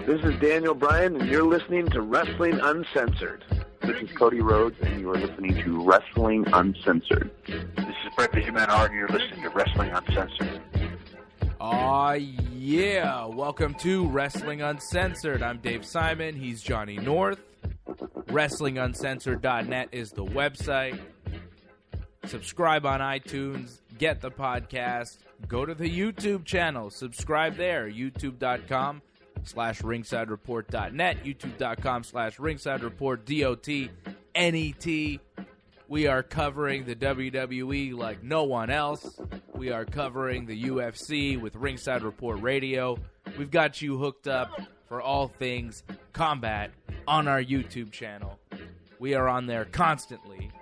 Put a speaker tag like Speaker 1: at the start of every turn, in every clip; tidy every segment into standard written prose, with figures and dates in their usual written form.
Speaker 1: This is Daniel Bryan, and you're listening to Wrestling Uncensored.
Speaker 2: This is Cody Rhodes, and you are listening to Wrestling Uncensored.
Speaker 3: This is Brett the Human Hart, and you're listening to Wrestling Uncensored.
Speaker 4: Aw, yeah. Welcome to Wrestling Uncensored. I'm Dave Simon. He's Johnny North. WrestlingUncensored.net is the website. Subscribe on iTunes. Get the podcast. Go to the YouTube channel. Subscribe there. YouTube.com/RingsideReport.net. YouTube.com/RingsideReport.net. We are covering the WWE like no one else. We are covering the UFC with Ringside Report Radio. We've got you hooked up for all things combat on our YouTube channel. We are on there constantly.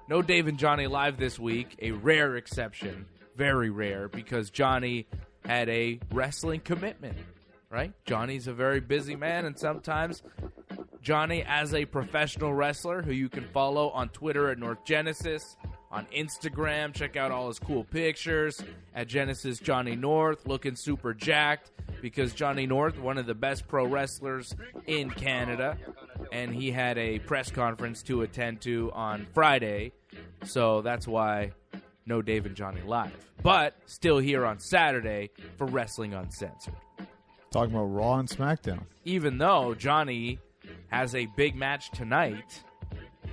Speaker 4: No Dave and Johnny live this week, a rare exception, very rare, because Johnny had a wrestling commitment, right? Johnny's a very busy man, and sometimes Johnny, as a professional wrestler who you can follow on Twitter at North Genesis, on Instagram, check out all his cool pictures at Genesis Johnny North, looking super jacked, because Johnny North, one of the best pro wrestlers in Canada, and he had a press conference to attend to on Friday, so that's why no Dave and Johnny live. But still here on Saturday for Wrestling Uncensored.
Speaker 5: Talking about Raw and Smackdown.
Speaker 4: Even though Johnny has a big match tonight,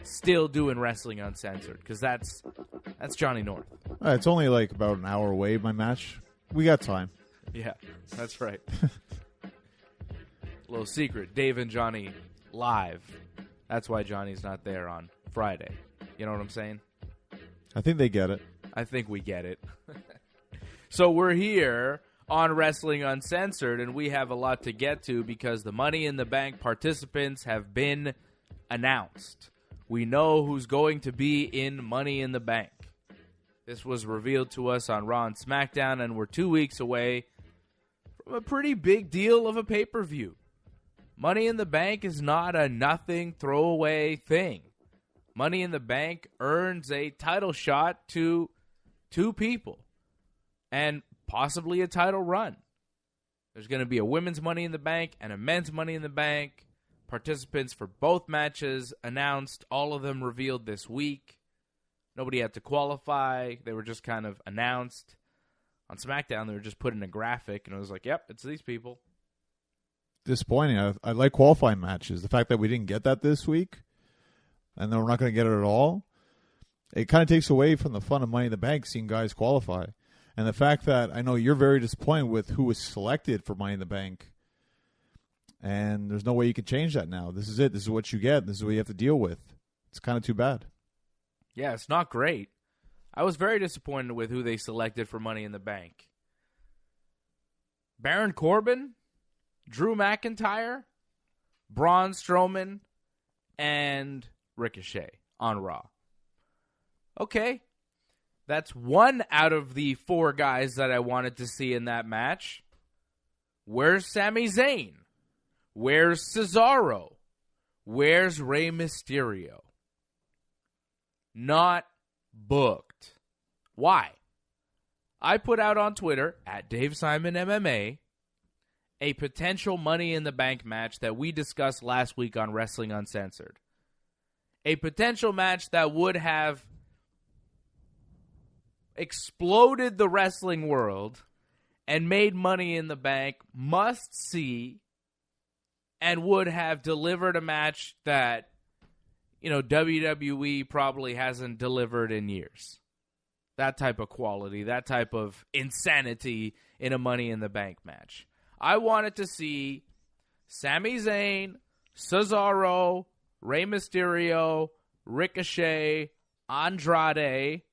Speaker 4: still doing Wrestling Uncensored, because that's Johnny North.
Speaker 5: It's only like about an hour away, my match. We got time.
Speaker 4: Yeah, that's right. Little secret, Dave and Johnny live. That's why Johnny's not there on Friday. You know what I'm saying?
Speaker 5: I think they get it.
Speaker 4: I think we get it. So we're here on Wrestling Uncensored, and we have a lot to get to because the Money in the Bank participants have been announced. We know who's going to be in Money in the Bank. This was revealed to us on Raw and SmackDown, and we're 2 weeks away from a pretty big deal of a pay-per-view. Money in the Bank is not a nothing throwaway thing. Money in the Bank earns a title shot to two people and possibly a title run. There's going to be a women's Money in the Bank and a men's Money in the Bank. Participants for both matches announced, all of them revealed this week. Nobody had to qualify. They were just kind of announced. On SmackDown, they were just put in a graphic, and it was like, yep, it's these people.
Speaker 5: Disappointing. I like qualifying matches. The fact that we didn't get that this week, and then we're not going to get it at all, it kind of takes away from the fun of Money in the Bank, seeing guys qualify. And the fact that I know you're very disappointed with who was selected for Money in the Bank, and there's no way you can change that now. This is it. This is what you get. This is what you have to deal with. It's kind of too bad.
Speaker 4: Yeah, it's not great. I was very disappointed with who they selected for Money in the Bank. Baron Corbin, Drew McIntyre, Braun Strowman, and Ricochet on Raw. Okay. That's one out of the four guys that I wanted to see in that match. Where's Sami Zayn? Where's Cesaro? Where's Rey Mysterio? Not booked. Why? I put out on Twitter, at DaveSimonMMA, a potential Money in the Bank match that we discussed last week on Wrestling Uncensored. A potential match that would have exploded the wrestling world and made Money in the Bank must-see and would have delivered a match that, WWE probably hasn't delivered in years. That type of quality, that type of insanity in a Money in the Bank match. I wanted to see Sami Zayn, Cesaro, Rey Mysterio, Ricochet, Andrade,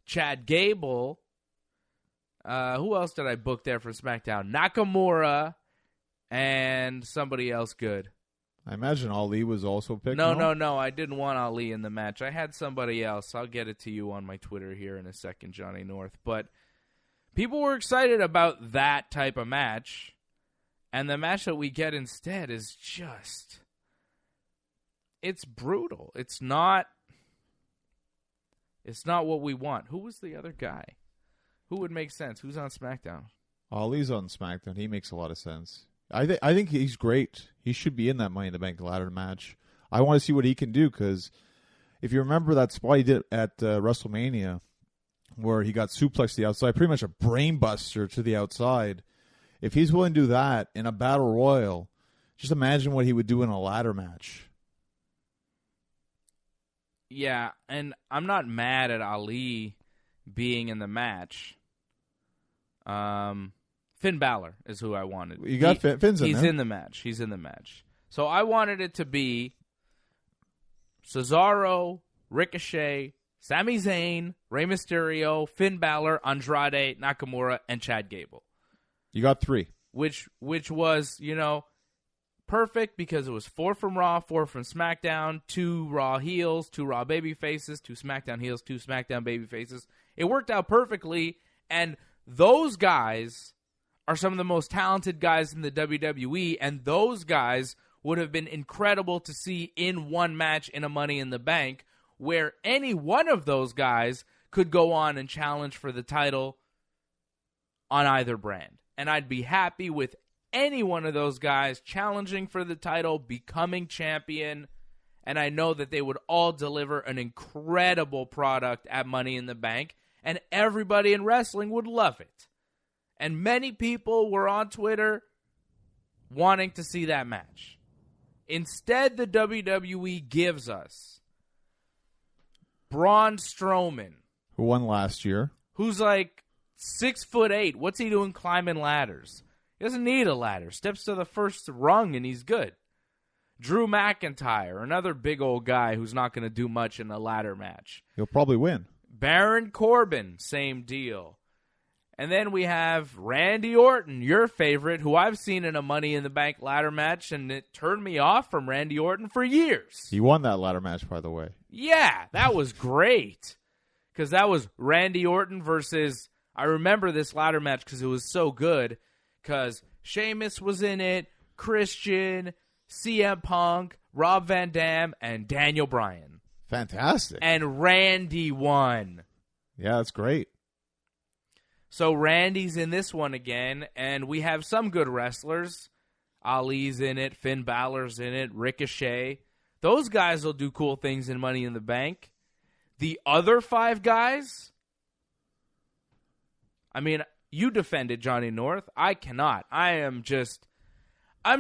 Speaker 4: Chad Gable. Who else did I book there for SmackDown? Nakamura and somebody else good.
Speaker 5: I imagine Ali was also picked.
Speaker 4: No. I didn't want Ali in the match. I had somebody else. I'll get it to you on my Twitter here in a second, Johnny North. But people were excited about that type of match. And the match that we get instead is just... it's brutal. It's not what we want. Who was the other guy? Who would make sense? Who's on SmackDown?
Speaker 5: Ali's on SmackDown. He makes a lot of sense. I think he's great. He should be in that Money in the Bank ladder match. I want to see what he can do, because if you remember that spot he did at WrestleMania where he got suplexed to the outside, pretty much a brain buster to the outside, if he's willing to do that in a battle royal, just imagine what he would do in a ladder match.
Speaker 4: Yeah, and I'm not mad at Ali being in the match. Finn Balor is who I wanted.
Speaker 5: You got Finn's in there.
Speaker 4: He's in the match. He's in the match. So I wanted it to be Cesaro, Ricochet, Sami Zayn, Rey Mysterio, Finn Balor, Andrade, Nakamura, and Chad Gable.
Speaker 5: You got 3.
Speaker 4: Which was, perfect, because it was 4 from Raw, 4 from SmackDown, 2 Raw heels, 2 Raw baby faces, 2 SmackDown heels, 2 SmackDown baby faces. It worked out perfectly, and those guys are some of the most talented guys in the WWE, and those guys would have been incredible to see in one match in a Money in the Bank, where any one of those guys could go on and challenge for the title on either brand. And I'd be happy with any one of those guys challenging for the title, becoming champion, and I know that they would all deliver an incredible product at Money in the Bank, and everybody in wrestling would love it. And many people were on Twitter wanting to see that match. Instead, the WWE gives us Braun Strowman,
Speaker 5: who won last year,
Speaker 4: who's like 6'8". What's he doing climbing ladders? He doesn't need a ladder. Steps to the first rung and he's good. Drew McIntyre, another big old guy who's not going to do much in a ladder match.
Speaker 5: He'll probably win.
Speaker 4: Baron Corbin, same deal. And then we have Randy Orton, your favorite, who I've seen in a Money in the Bank ladder match, and it turned me off from Randy Orton for years.
Speaker 5: He won that ladder match, by the way.
Speaker 4: Yeah, that was great. Because that was Randy Orton versus, I remember this ladder match because it was so good, because Sheamus was in it, Christian, CM Punk, Rob Van Dam, and Daniel Bryan.
Speaker 5: Fantastic.
Speaker 4: And Randy won.
Speaker 5: Yeah, that's great.
Speaker 4: So Randy's in this one again, and we have some good wrestlers. Ali's in it, Finn Balor's in it, Ricochet. Those guys will do cool things in Money in the Bank. The other 5 guys, I mean, you defended Johnny North. I cannot. I'm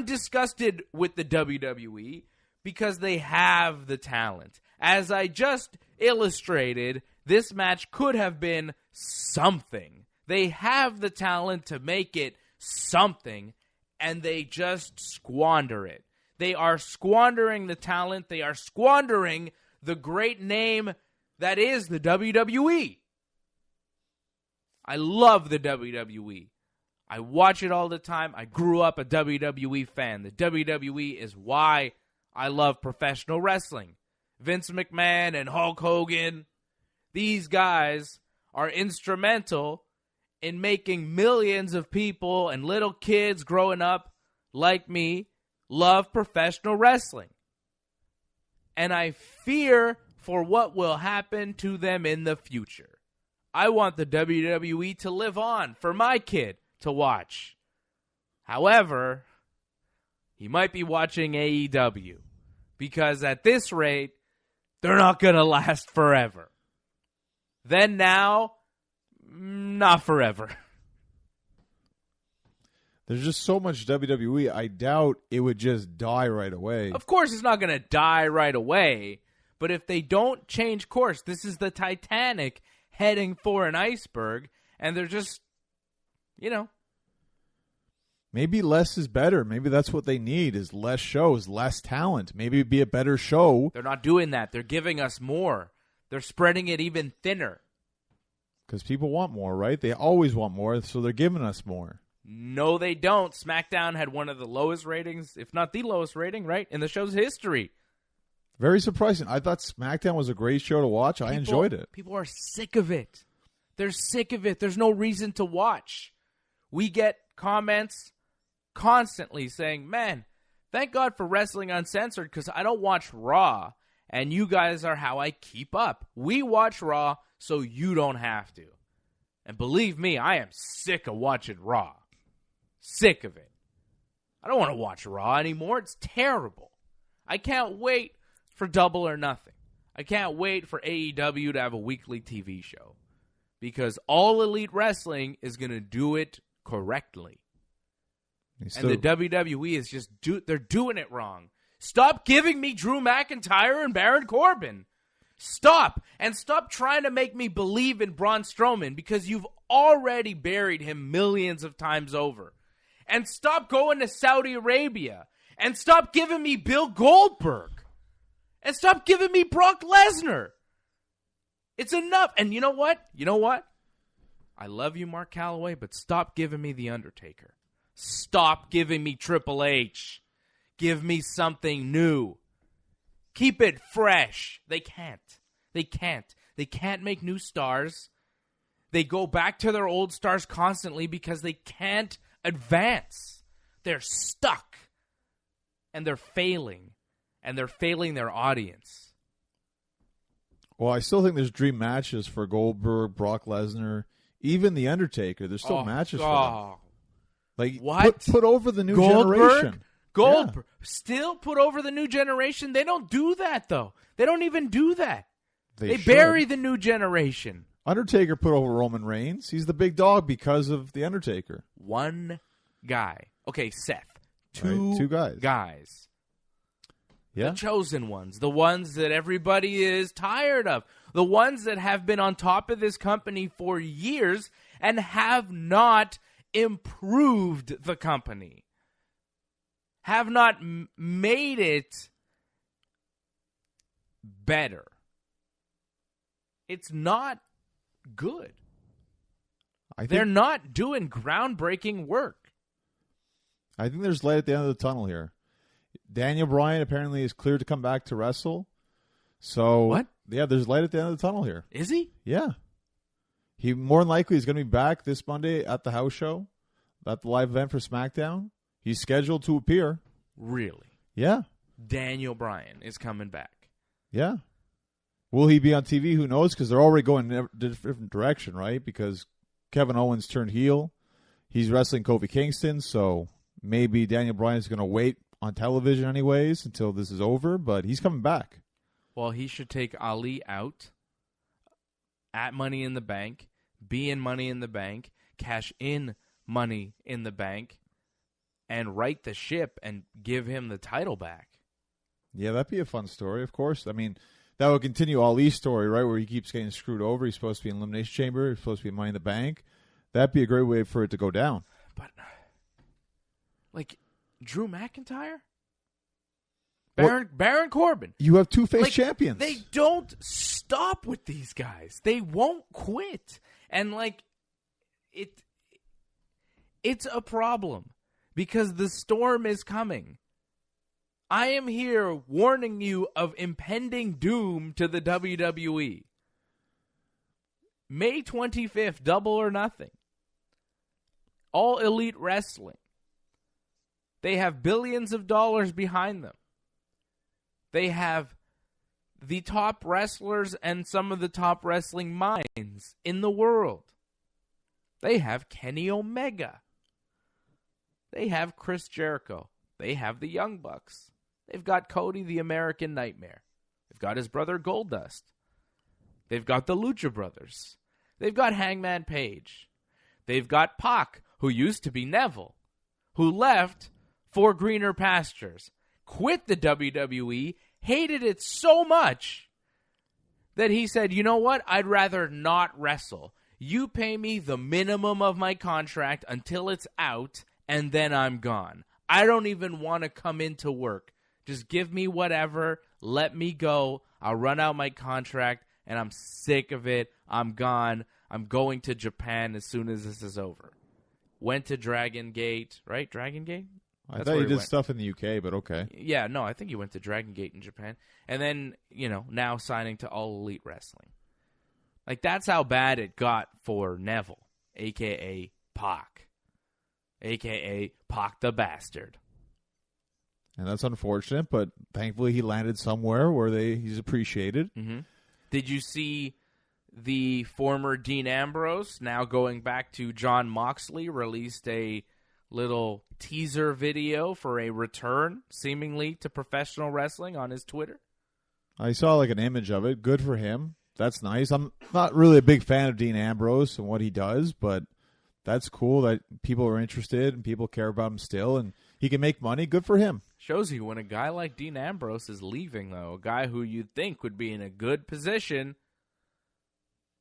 Speaker 4: disgusted with the WWE because they have the talent. As I just illustrated, this match could have been something. They have the talent to make it something, and they just squander it. They are squandering the talent. They are squandering the great name that is the WWE. I love the WWE. I watch it all the time. I grew up a WWE fan. The WWE is why I love professional wrestling. Vince McMahon and Hulk Hogan, these guys are instrumental in making millions of people and little kids growing up like me love professional wrestling. And I fear for what will happen to them in the future. I want the WWE to live on for my kid to watch. However, he might be watching AEW because at this rate, they're not going to last forever. Then now, not forever.
Speaker 5: There's just so much WWE, I doubt it would just die right away.
Speaker 4: Of course it's not going to die right away, but if they don't change course, this is the Titanic heading for an iceberg, and they're just,
Speaker 5: Maybe less is better. Maybe that's what they need, is less shows, less talent. Maybe it'd be a better show.
Speaker 4: They're not doing that. They're giving us more. They're spreading it even thinner.
Speaker 5: Because people want more, right? They always want more, so they're giving us more.
Speaker 4: No, they don't. SmackDown had one of the lowest ratings, if not the lowest rating, right, in the show's history.
Speaker 5: Very surprising. I thought SmackDown was a great show to watch. I enjoyed it.
Speaker 4: People are sick of it. They're sick of it. There's no reason to watch. We get comments constantly saying, man, thank God for Wrestling Uncensored because I don't watch Raw, and you guys are how I keep up. We watch Raw so you don't have to. And believe me, I am sick of watching Raw. Sick of it. I don't want to watch Raw anymore. It's terrible. I can't wait for Double or Nothing. I can't wait for AEW to have a weekly TV show. Because All Elite Wrestling is going to do it correctly. And the WWE is just they're doing it wrong. Stop giving me Drew McIntyre and Baron Corbin. Stop. And stop trying to make me believe in Braun Strowman because you've already buried him millions of times over. And stop going to Saudi Arabia. And stop giving me Bill Goldberg. And stop giving me Brock Lesnar. It's enough. And you know what? I love you, Mark Calloway, but stop giving me The Undertaker. Stop giving me Triple H. Give me something new. Keep it fresh. They can't. They can't make new stars. They go back to their old stars constantly because they can't advance. They're stuck. And they're failing. And they're failing their audience.
Speaker 5: Well, I still think there's dream matches for Goldberg, Brock Lesnar, even The Undertaker. There's still matches for them. Like,
Speaker 4: what?
Speaker 5: Put over the new generation.
Speaker 4: Goldberg. Yeah. Still put over the new generation? They don't do that, though. They don't even do that. They bury the new generation.
Speaker 5: Undertaker put over Roman Reigns. He's the big dog because of The Undertaker.
Speaker 4: One guy. Okay, Seth.
Speaker 5: Two
Speaker 4: guys.
Speaker 5: Yeah.
Speaker 4: The chosen ones. The ones that everybody is tired of. The ones that have been on top of this company for years and have not improved the company. Have not made it better. It's not good. They're not doing groundbreaking work.
Speaker 5: I think there's light at the end of the tunnel here. Daniel Bryan apparently is cleared to come back to wrestle. So
Speaker 4: what?
Speaker 5: Yeah, there's light at the end of the tunnel here.
Speaker 4: Is he?
Speaker 5: Yeah. He more than likely is going to be back this Monday at the house show, at the live event for Smackdown. He's scheduled to appear.
Speaker 4: Really?
Speaker 5: Yeah.
Speaker 4: Daniel Bryan is coming back.
Speaker 5: Yeah. Will he be on TV? Who knows? Because they're already going in a different direction, right? Because Kevin Owens turned heel. He's wrestling Kofi Kingston, so maybe Daniel Bryan is going to wait on television anyways until this is over, but he's coming back.
Speaker 4: Well, he should take Ali out at Money in the Bank, be in Money in the Bank, cash in Money in the Bank, and right the ship and give him the title back.
Speaker 5: Yeah, that'd be a fun story, of course. I mean, that would continue Ali's story, right, where he keeps getting screwed over. He's supposed to be in Elimination Chamber. He's supposed to be in Money in the Bank. That'd be a great way for it to go down.
Speaker 4: But, like, Drew McIntyre? Baron Corbin.
Speaker 5: You have two-faced champions.
Speaker 4: They don't stop with these guys. They won't quit. And, like, it's a problem because the storm is coming. I am here warning you of impending doom to the WWE. May 25th, Double or Nothing. All Elite Wrestling. They have billions of dollars behind them. They have the top wrestlers and some of the top wrestling minds in the world. They have Kenny Omega. They have Chris Jericho. They have the Young Bucks. They've got Cody the American Nightmare. They've got his brother Goldust. They've got the Lucha Brothers. They've got Hangman Page. They've got Pac, who used to be Neville, who left for greener pastures, quit the WWE, hated it so much that he said, you know what, I'd rather not wrestle. You pay me the minimum of my contract until it's out, and then I'm gone. I don't even want to come into work. Just give me whatever, let me go. I'll run out my contract, and I'm sick of it. I'm gone. I'm going to Japan as soon as this is over. Went to Dragon Gate, right? Dragon Gate?
Speaker 5: I thought he did stuff in the UK, but okay.
Speaker 4: Yeah, no, I think he went to Dragon Gate in Japan. And then, now signing to All Elite Wrestling. Like, that's how bad it got for Neville, a.k.a. Pac, a.k.a. Pac the Bastard.
Speaker 5: And that's unfortunate, but thankfully he landed somewhere where he's appreciated.
Speaker 4: Mm-hmm. Did you see the former Dean Ambrose, now going back to John Moxley, released a little teaser video for a return, seemingly, to professional wrestling on his Twitter.
Speaker 5: I saw like an image of it. Good for him. That's nice. I'm not really a big fan of Dean Ambrose and what he does, but that's cool that people are interested and people care about him still, and he can make money. Good for him.
Speaker 4: Shows you when a guy like Dean Ambrose is leaving, though, a guy who you'd think would be in a good position,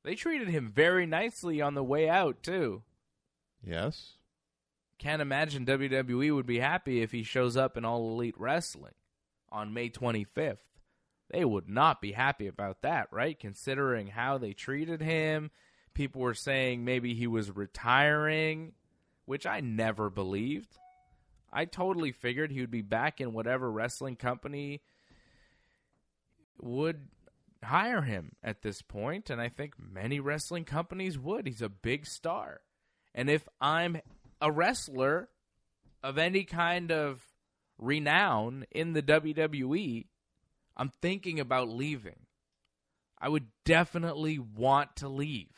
Speaker 4: they treated him very nicely on the way out, too.
Speaker 5: Yes.
Speaker 4: Can't imagine WWE would be happy if he shows up in All Elite Wrestling on May 25th. They would not be happy about that, right? Considering how they treated him. People were saying maybe he was retiring, which I never believed. I totally figured he would be back in whatever wrestling company would hire him at this point, and I think many wrestling companies would. He's a big star. And if I'm a wrestler of any kind of renown in the WWE, I'm thinking about leaving. I would definitely want to leave.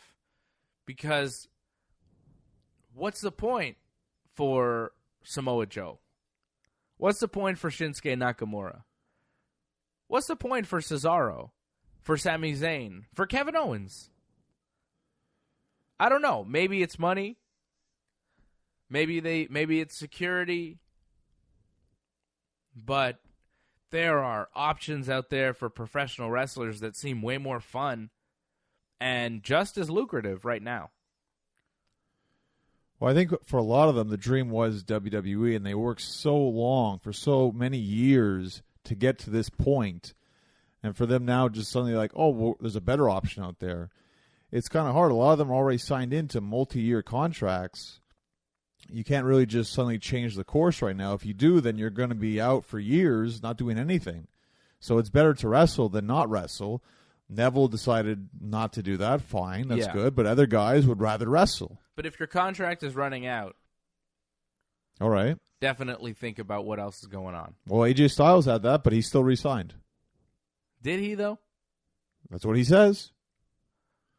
Speaker 4: Because what's the point for Samoa Joe? What's the point for Shinsuke Nakamura? What's the point for Cesaro? For Sami Zayn? For Kevin Owens? I don't know. Maybe it's money. Maybe it's security. But there are options out there for professional wrestlers that seem way more fun and just as lucrative right now.
Speaker 5: Well, I think for a lot of them, the dream was WWE, and they worked so long, for so many years, to get to this point. And for them now just suddenly like, oh, well, there's a better option out there. It's kind of hard. A lot of them are already signed into multi-year contracts. You can't really just suddenly change the course right now. If you do, then you're going to be out for years not doing anything. So it's better to wrestle than not wrestle. Neville decided not to do that. Fine, that's good. But other guys would rather wrestle.
Speaker 4: But if your contract is running out,
Speaker 5: all right,
Speaker 4: definitely think about what else is going on.
Speaker 5: Well, AJ Styles had that, but he still re-signed.
Speaker 4: Did he, though?
Speaker 5: That's what he says.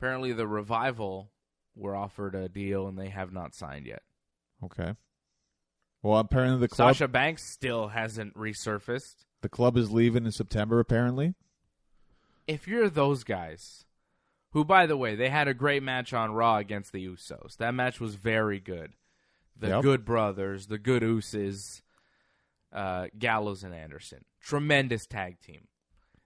Speaker 4: Apparently the Revival were offered a deal, and they have not signed yet.
Speaker 5: Okay. Well, apparently the club...
Speaker 4: Sasha Banks still hasn't resurfaced.
Speaker 5: The club is leaving in September, apparently.
Speaker 4: If you're those guys, who, by the way, they had a great match on Raw against the Usos. That match was very good. The Good Brothers, the Good Usos, Gallows and Anderson. Tremendous tag team.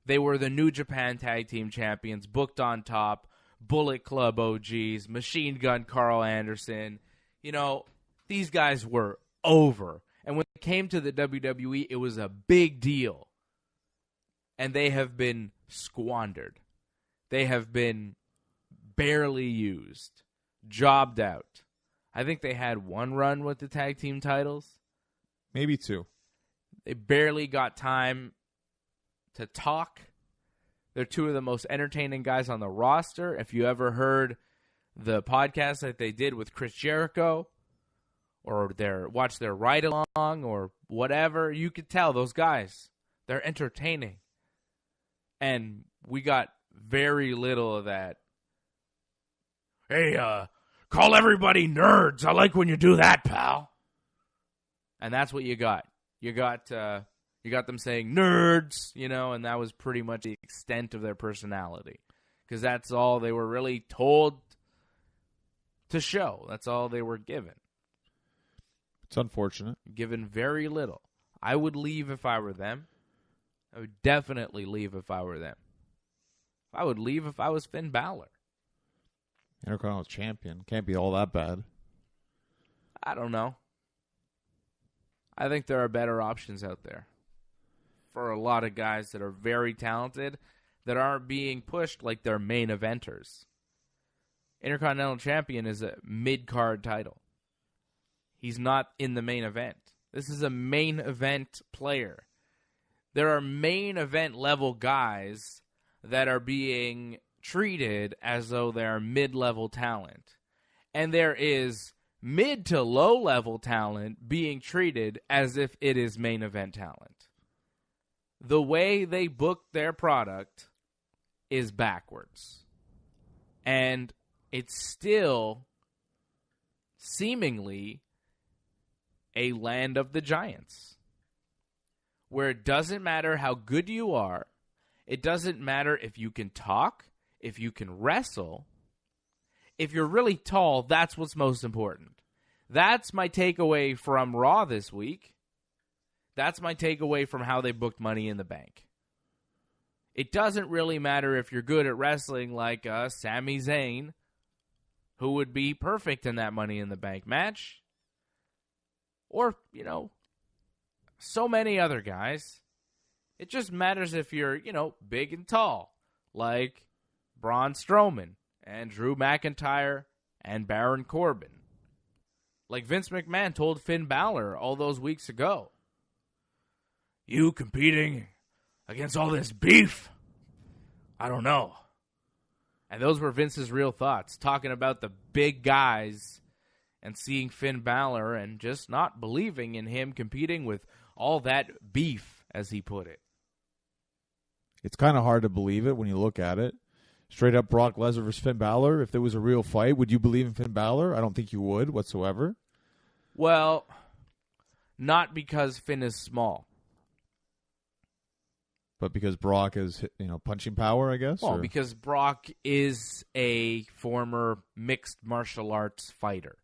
Speaker 4: They were the New Japan Tag Team Champions, booked on top, Bullet Club OGs, Machine Gun Carl Anderson. You know, these guys were over. And when it came to the WWE, it was a big deal. And they have been squandered. They have been barely used, jobbed out. I think they had one run with the tag team titles.
Speaker 5: Maybe two.
Speaker 4: They barely got time to talk. They're two of the most entertaining guys on the roster. If you ever heard the podcast that they did with Chris Jericho, or watch their ride along or whatever, you could tell those guys, they're entertaining. And we got very little of that. Hey, call everybody nerds. I like when you do that, pal. And that's what you got. You got them saying nerds, you know, and that was pretty much the extent of their personality. Because that's all they were really told to show. That's all they were given.
Speaker 5: It's unfortunate.
Speaker 4: Given very little. I would leave if I were them. I would definitely leave if I were them. I would leave if I was Finn Balor.
Speaker 5: Intercontinental champion. Can't be all that bad.
Speaker 4: I don't know. I think there are better options out there for a lot of guys that are very talented that aren't being pushed like they're main eventers. Intercontinental champion is a mid-card title. He's not in the main event. This is a main event player. There are main event level guys that are being treated as though they're mid-level talent. And there is mid to low-level talent being treated as if it is main event talent. The way they book their product is backwards. And it's still seemingly a land of the giants, where it doesn't matter how good you are, it doesn't matter if you can talk, if you can wrestle. If you're really tall, that's what's most important. That's my takeaway from Raw this week. That's my takeaway from how they booked Money in the Bank. It doesn't really matter if you're good at wrestling like Sami Zayn, who would be perfect in that Money in the Bank match. Or, so many other guys. It just matters if you're, big and tall, like Braun Strowman and Drew McIntyre and Baron Corbin. Like Vince McMahon told Finn Balor all those weeks ago. You competing against all this beef? I don't know. And those were Vince's real thoughts, talking about the big guys and seeing Finn Balor and just not believing in him competing with all that beef, as he put it.
Speaker 5: It's kind of hard to believe it when you look at it. Straight up Brock Lesnar versus Finn Balor, if there was a real fight, would you believe in Finn Balor? I don't think you would whatsoever.
Speaker 4: Well, not because Finn is small.
Speaker 5: But because Brock is, punching power, I guess?
Speaker 4: Well,
Speaker 5: or?
Speaker 4: because Brock is a former mixed martial arts fighter.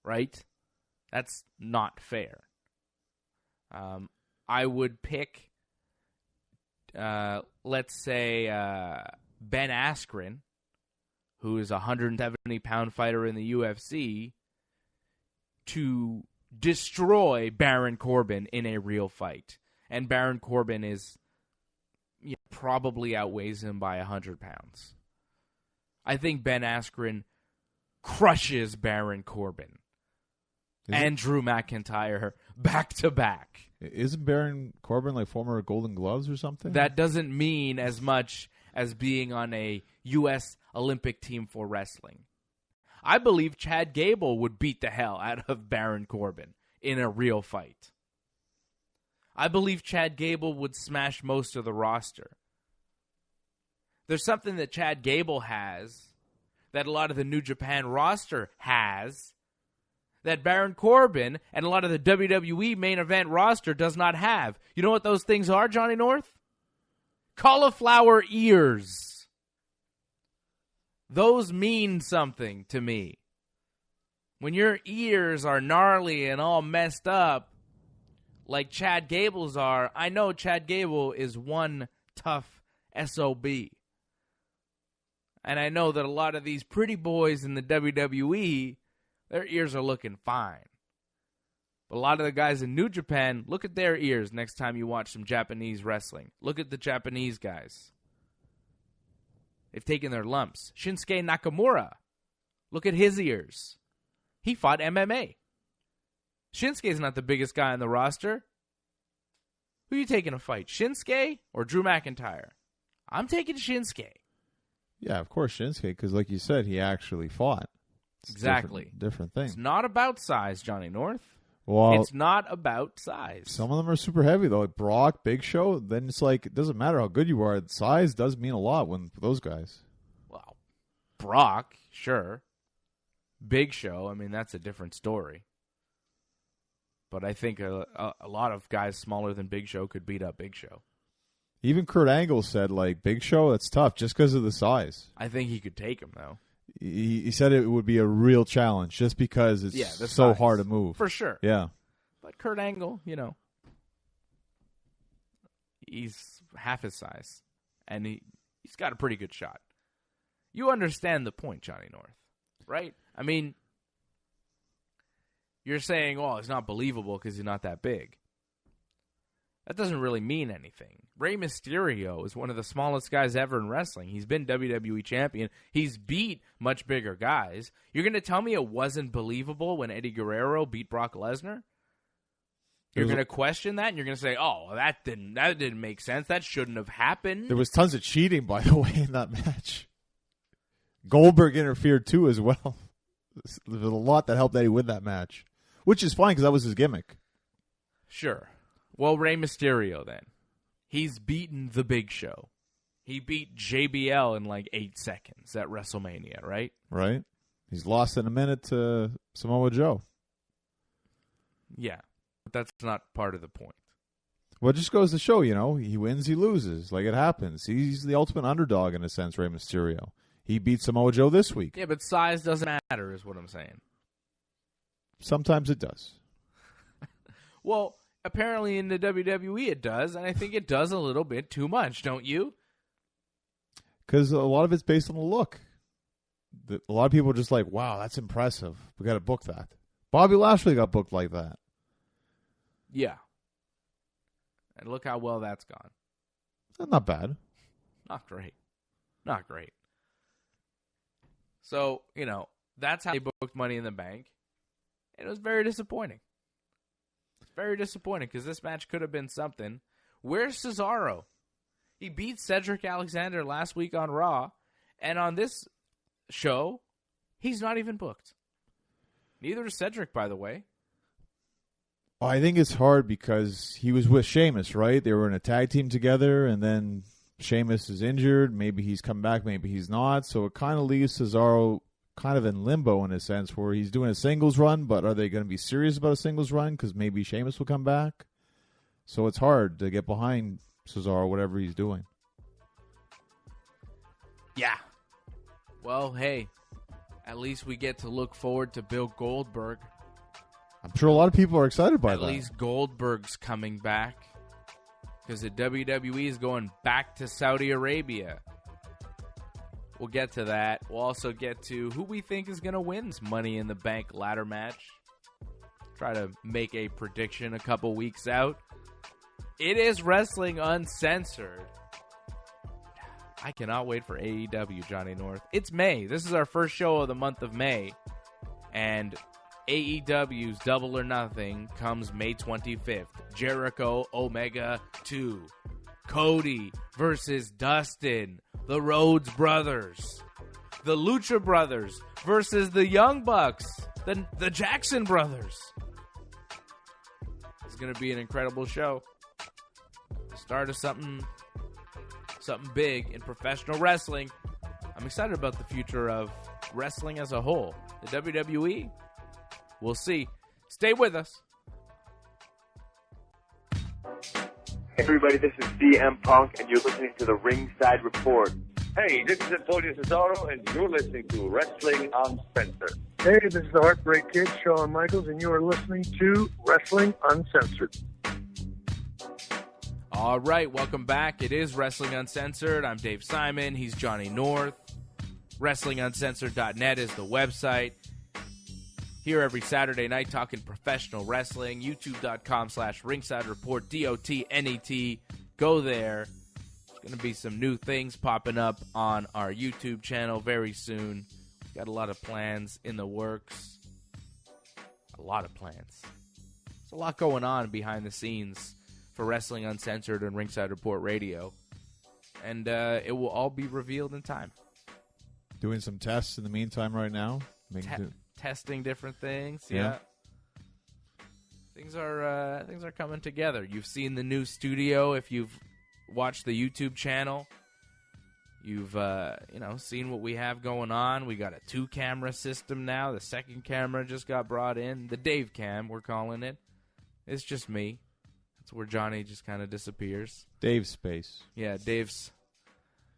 Speaker 4: Right? That's not fair. I would pick, let's say, Ben Askren, who is a 170-pound fighter in the UFC, to destroy Baron Corbin in a real fight. And Baron Corbin is probably outweighs him by 100 pounds. I think Ben Askren crushes Baron Corbin and Drew McIntyre back to back.
Speaker 5: Isn't Baron Corbin like former Golden Gloves or something?
Speaker 4: That doesn't mean as much as being on a U.S. Olympic team for wrestling. I believe Chad Gable would beat the hell out of Baron Corbin in a real fight. I believe Chad Gable would smash most of the roster. There's something that Chad Gable has that a lot of the New Japan roster has that Baron Corbin and a lot of the WWE main event roster does not have. You know what those things are, Johnny North? Cauliflower ears. Those mean something to me. When your ears are gnarly and all messed up, like Chad Gable's are, I know Chad Gable is one tough SOB. And I know that a lot of these pretty boys in the WWE, their ears are looking fine. But a lot of the guys in New Japan, look at their ears next time you watch some Japanese wrestling. Look at the Japanese guys. They've taken their lumps. Shinsuke Nakamura, look at his ears. He fought MMA. Shinsuke's not the biggest guy on the roster. Who are you taking to fight, Shinsuke or Drew McIntyre? I'm taking Shinsuke.
Speaker 5: Yeah, of course Shinsuke, because like you said, he actually fought. It's
Speaker 4: exactly.
Speaker 5: Different thing.
Speaker 4: It's not about size, Johnny North.
Speaker 5: Well,
Speaker 4: it's not about size.
Speaker 5: Some of them are super heavy, though. Like Brock, Big Show, then it's like, it doesn't matter how good you are. Size does mean a lot when those guys.
Speaker 4: Well, Brock, sure. Big Show, I mean, that's a different story. But I think a lot of guys smaller than Big Show could beat up Big Show.
Speaker 5: Even Kurt Angle said, like, Big Show, that's tough just because of the size.
Speaker 4: I think he could take him, though.
Speaker 5: He said it would be a real challenge just because it's so hard to move.
Speaker 4: For sure.
Speaker 5: Yeah.
Speaker 4: But Kurt Angle, he's half his size. And he's got a pretty good shot. You understand the point, Johnny North, right? I mean, you're saying, oh, it's not believable because he's not that big. That doesn't really mean anything. Rey Mysterio is one of the smallest guys ever in wrestling. He's been WWE champion. He's beat much bigger guys. You're going to tell me it wasn't believable when Eddie Guerrero beat Brock Lesnar? You're going to question that, and you're going to say, oh, that didn't make sense. That shouldn't have happened.
Speaker 5: There was tons of cheating, by the way, in that match. Goldberg interfered, too, as well. There was a lot that helped Eddie win that match, which is fine because that was his gimmick.
Speaker 4: Sure. Well, Rey Mysterio, then. He's beaten the Big Show. He beat JBL in like 8 seconds at WrestleMania, right?
Speaker 5: Right. He's lost in a minute to Samoa Joe.
Speaker 4: Yeah, but that's not part of the point.
Speaker 5: Well, it just goes to show, he wins, he loses. Like, it happens. He's the ultimate underdog in a sense, Rey Mysterio. He beat Samoa Joe this week.
Speaker 4: Yeah, but size doesn't matter is what I'm saying.
Speaker 5: Sometimes it does.
Speaker 4: Well, apparently in the WWE it does, and I think it does a little bit too much, don't you?
Speaker 5: Because a lot of it's based on the look. A lot of people are just like, wow, that's impressive. We got to book that. Bobby Lashley got booked like that.
Speaker 4: Yeah. And look how well that's gone.
Speaker 5: Not bad.
Speaker 4: Not great. Not great. So, that's how they booked Money in the Bank. And it was very disappointing. Very disappointing because this match could have been something. Where's Cesaro? He beat Cedric Alexander last week on Raw. And on this show, he's not even booked. Neither is Cedric, by the way.
Speaker 5: I think it's hard because he was with Sheamus, right? They were in a tag team together, and then Sheamus is injured. Maybe he's come back, maybe he's not. So it kind of leaves Cesaro kind of in limbo in a sense where he's doing a singles run, but are they going to be serious about a singles run because maybe Sheamus will come back? So it's hard to get behind Cesaro, whatever he's doing.
Speaker 4: Yeah. Well, hey, at least we get to look forward to Bill Goldberg.
Speaker 5: I'm sure a lot of people are excited by that.
Speaker 4: At least Goldberg's coming back because the WWE is going back to Saudi Arabia. We'll get to that. We'll also get to who we think is going to win this Money in the Bank ladder match. Try to make a prediction a couple weeks out. It is Wrestling Uncensored. I cannot wait for AEW, Johnny North. It's May. This is our first show of the month of May. And AEW's Double or Nothing comes May 25th. Jericho Omega 2. Cody versus Dustin. The Rhodes Brothers. The Lucha Brothers versus the Young Bucks. The Jackson Brothers. It's going to be an incredible show. The start of something big in professional wrestling. I'm excited about the future of wrestling as a whole. The WWE, we'll see. Stay with us.
Speaker 1: Hey everybody, this is CM Punk, and you're listening to the Ringside Report.
Speaker 3: Hey, this is Antonio Cesaro, and you're listening to Wrestling Uncensored.
Speaker 6: Hey, this is the Heartbreak Kid, Shawn Michaels, and you are listening to Wrestling Uncensored.
Speaker 4: All right, welcome back. It is Wrestling Uncensored. I'm Dave Simon. He's Johnny North. WrestlingUncensored.net is the website. Here every Saturday night talking professional wrestling. YouTube.com/Ringside Report, DOTNET. Go there. There's going to be some new things popping up on our YouTube channel very soon. Got a lot of plans in the works. A lot of plans. There's a lot going on behind the scenes for Wrestling Uncensored and Ringside Report Radio. And it will all be revealed in time.
Speaker 5: Doing some tests in the meantime right now.
Speaker 4: Testing different things, yeah. Things are coming together. You've seen the new studio if you've watched the YouTube channel. You've seen what we have going on. We got a 2-camera system now. The second camera just got brought in. The Dave Cam, we're calling it. It's just me. That's where Johnny just kind of disappears.
Speaker 5: Dave's space.
Speaker 4: Yeah, Dave's.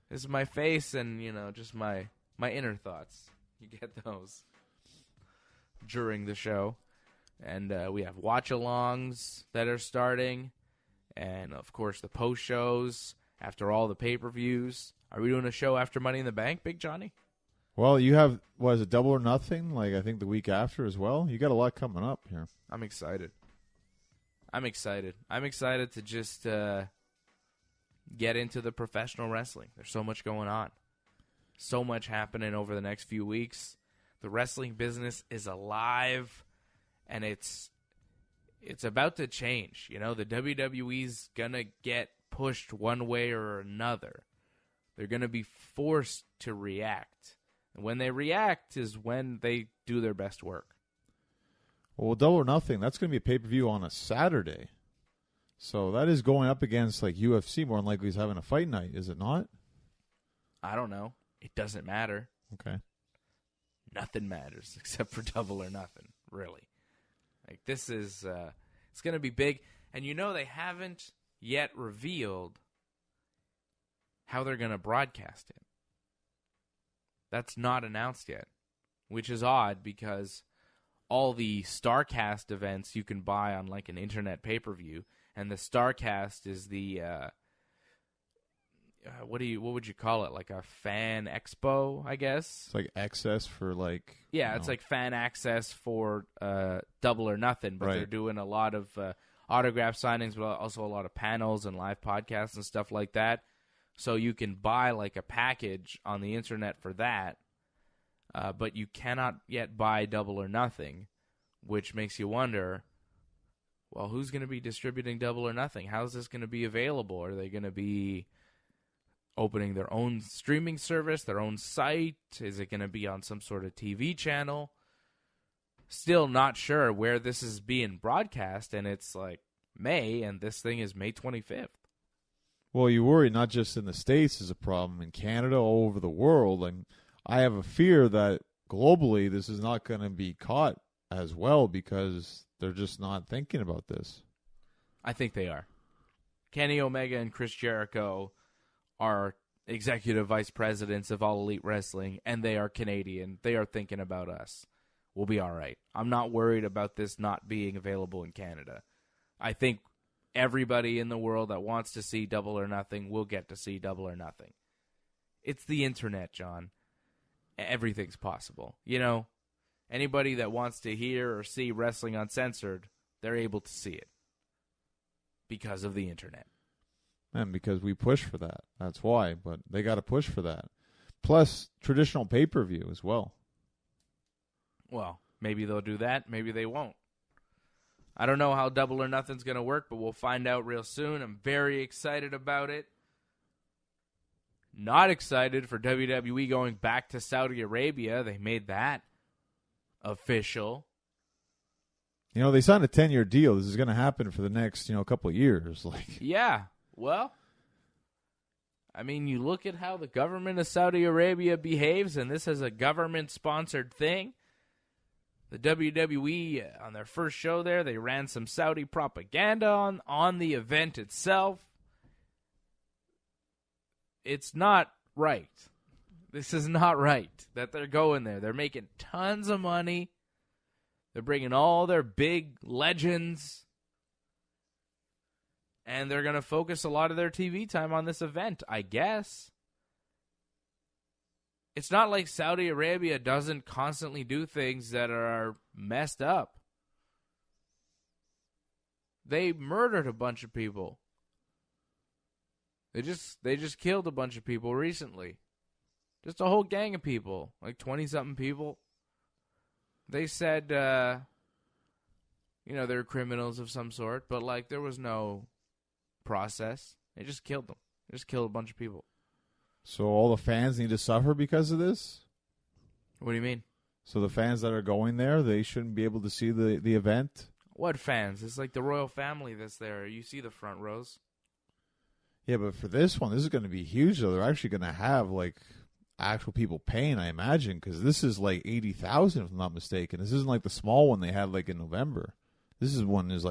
Speaker 4: This is my face and just my inner thoughts. You get those during the show. And we have watch-alongs that are starting. And, of course, the post-shows after all the pay-per-views. Are we doing a show after Money in the Bank, Big Johnny?
Speaker 5: Well, you have, was it Double or Nothing? Like, I think the week after as well. You got a lot coming up here.
Speaker 4: I'm excited. I'm excited to just get into the professional wrestling. There's so much going on. So much happening over the next few weeks. The wrestling business is alive, and it's about to change. The WWE's going to get pushed one way or another. They're going to be forced to react. And when they react is when they do their best work.
Speaker 5: Well, Double or Nothing, that's going to be a pay-per-view on a Saturday. So that is going up against like UFC more than likely is having a fight night, is it not?
Speaker 4: I don't know. It doesn't matter.
Speaker 5: Okay.
Speaker 4: Nothing matters except for Double or Nothing, really. Like, this is it's going to be big. And they haven't yet revealed how they're going to broadcast it. That's not announced yet, which is odd because all the StarCast events you can buy on like an internet pay-per-view, and the StarCast is the what would you call it? Like a fan expo, I guess.
Speaker 5: It's like access for like
Speaker 4: it's like fan access for Double or Nothing, but
Speaker 5: Right.
Speaker 4: they're doing a lot of autograph signings, but also a lot of panels and live podcasts and stuff like that. So you can buy like a package on the internet for that, but you cannot yet buy Double or Nothing, which makes you wonder, well, who's going to be distributing Double or Nothing? How is this going to be available? Are they going to be opening their own streaming service, their own site? Is it going to be on some sort of TV channel? Still not sure where this is being broadcast, and it's like May, and this thing is May 25th.
Speaker 5: Well, you worry not just in the States is a problem, in Canada, all over the world. And I have a fear that globally this is not going to be caught as well because they're just not thinking about this.
Speaker 4: I think they are. Kenny Omega and Chris Jericho are executive vice presidents of All Elite Wrestling, and they are Canadian. They are thinking about us. We'll be all right. I'm not worried about this not being available in Canada. I think everybody in the world that wants to see Double or Nothing will get to see Double or Nothing. It's the internet, John. Everything's possible. Anybody that wants to hear or see Wrestling Uncensored, they're able to see it because of the internet.
Speaker 5: And because we push for that. That's why. But they got to push for that. Plus, traditional pay-per-view as well.
Speaker 4: Well, maybe they'll do that. Maybe they won't. I don't know how Double or Nothing's going to work, but we'll find out real soon. I'm very excited about it. Not excited for WWE going back to Saudi Arabia. They made that official.
Speaker 5: They signed a 10-year deal. This is going to happen for the next, couple of years.
Speaker 4: Yeah. Well, I mean, you look at how the government of Saudi Arabia behaves, and this is a government-sponsored thing. The WWE, on their first show there, they ran some Saudi propaganda on the event itself. It's not right. This is not right that they're going there. They're making tons of money. They're bringing all their big legends. And they're going to focus a lot of their TV time on this event, I guess. It's not like Saudi Arabia doesn't constantly do things that are messed up. They murdered a bunch of people. They just killed a bunch of people recently. Just a whole gang of people, like 20-something people. They said, they're criminals of some sort, but there was no process. They just killed them. They just killed a bunch of people.
Speaker 5: So all the fans need to suffer because of this?
Speaker 4: What do you mean?
Speaker 5: So the fans that are going there, they shouldn't be able to see the event?
Speaker 4: What fans? It's like the royal family that's there. You see the front rows.
Speaker 5: Yeah, but for this one, this is going to be huge, though. They're actually going to have, actual people paying, I imagine, because this is 80,000, if I'm not mistaken. This isn't like the small one they had, in November. This is one is,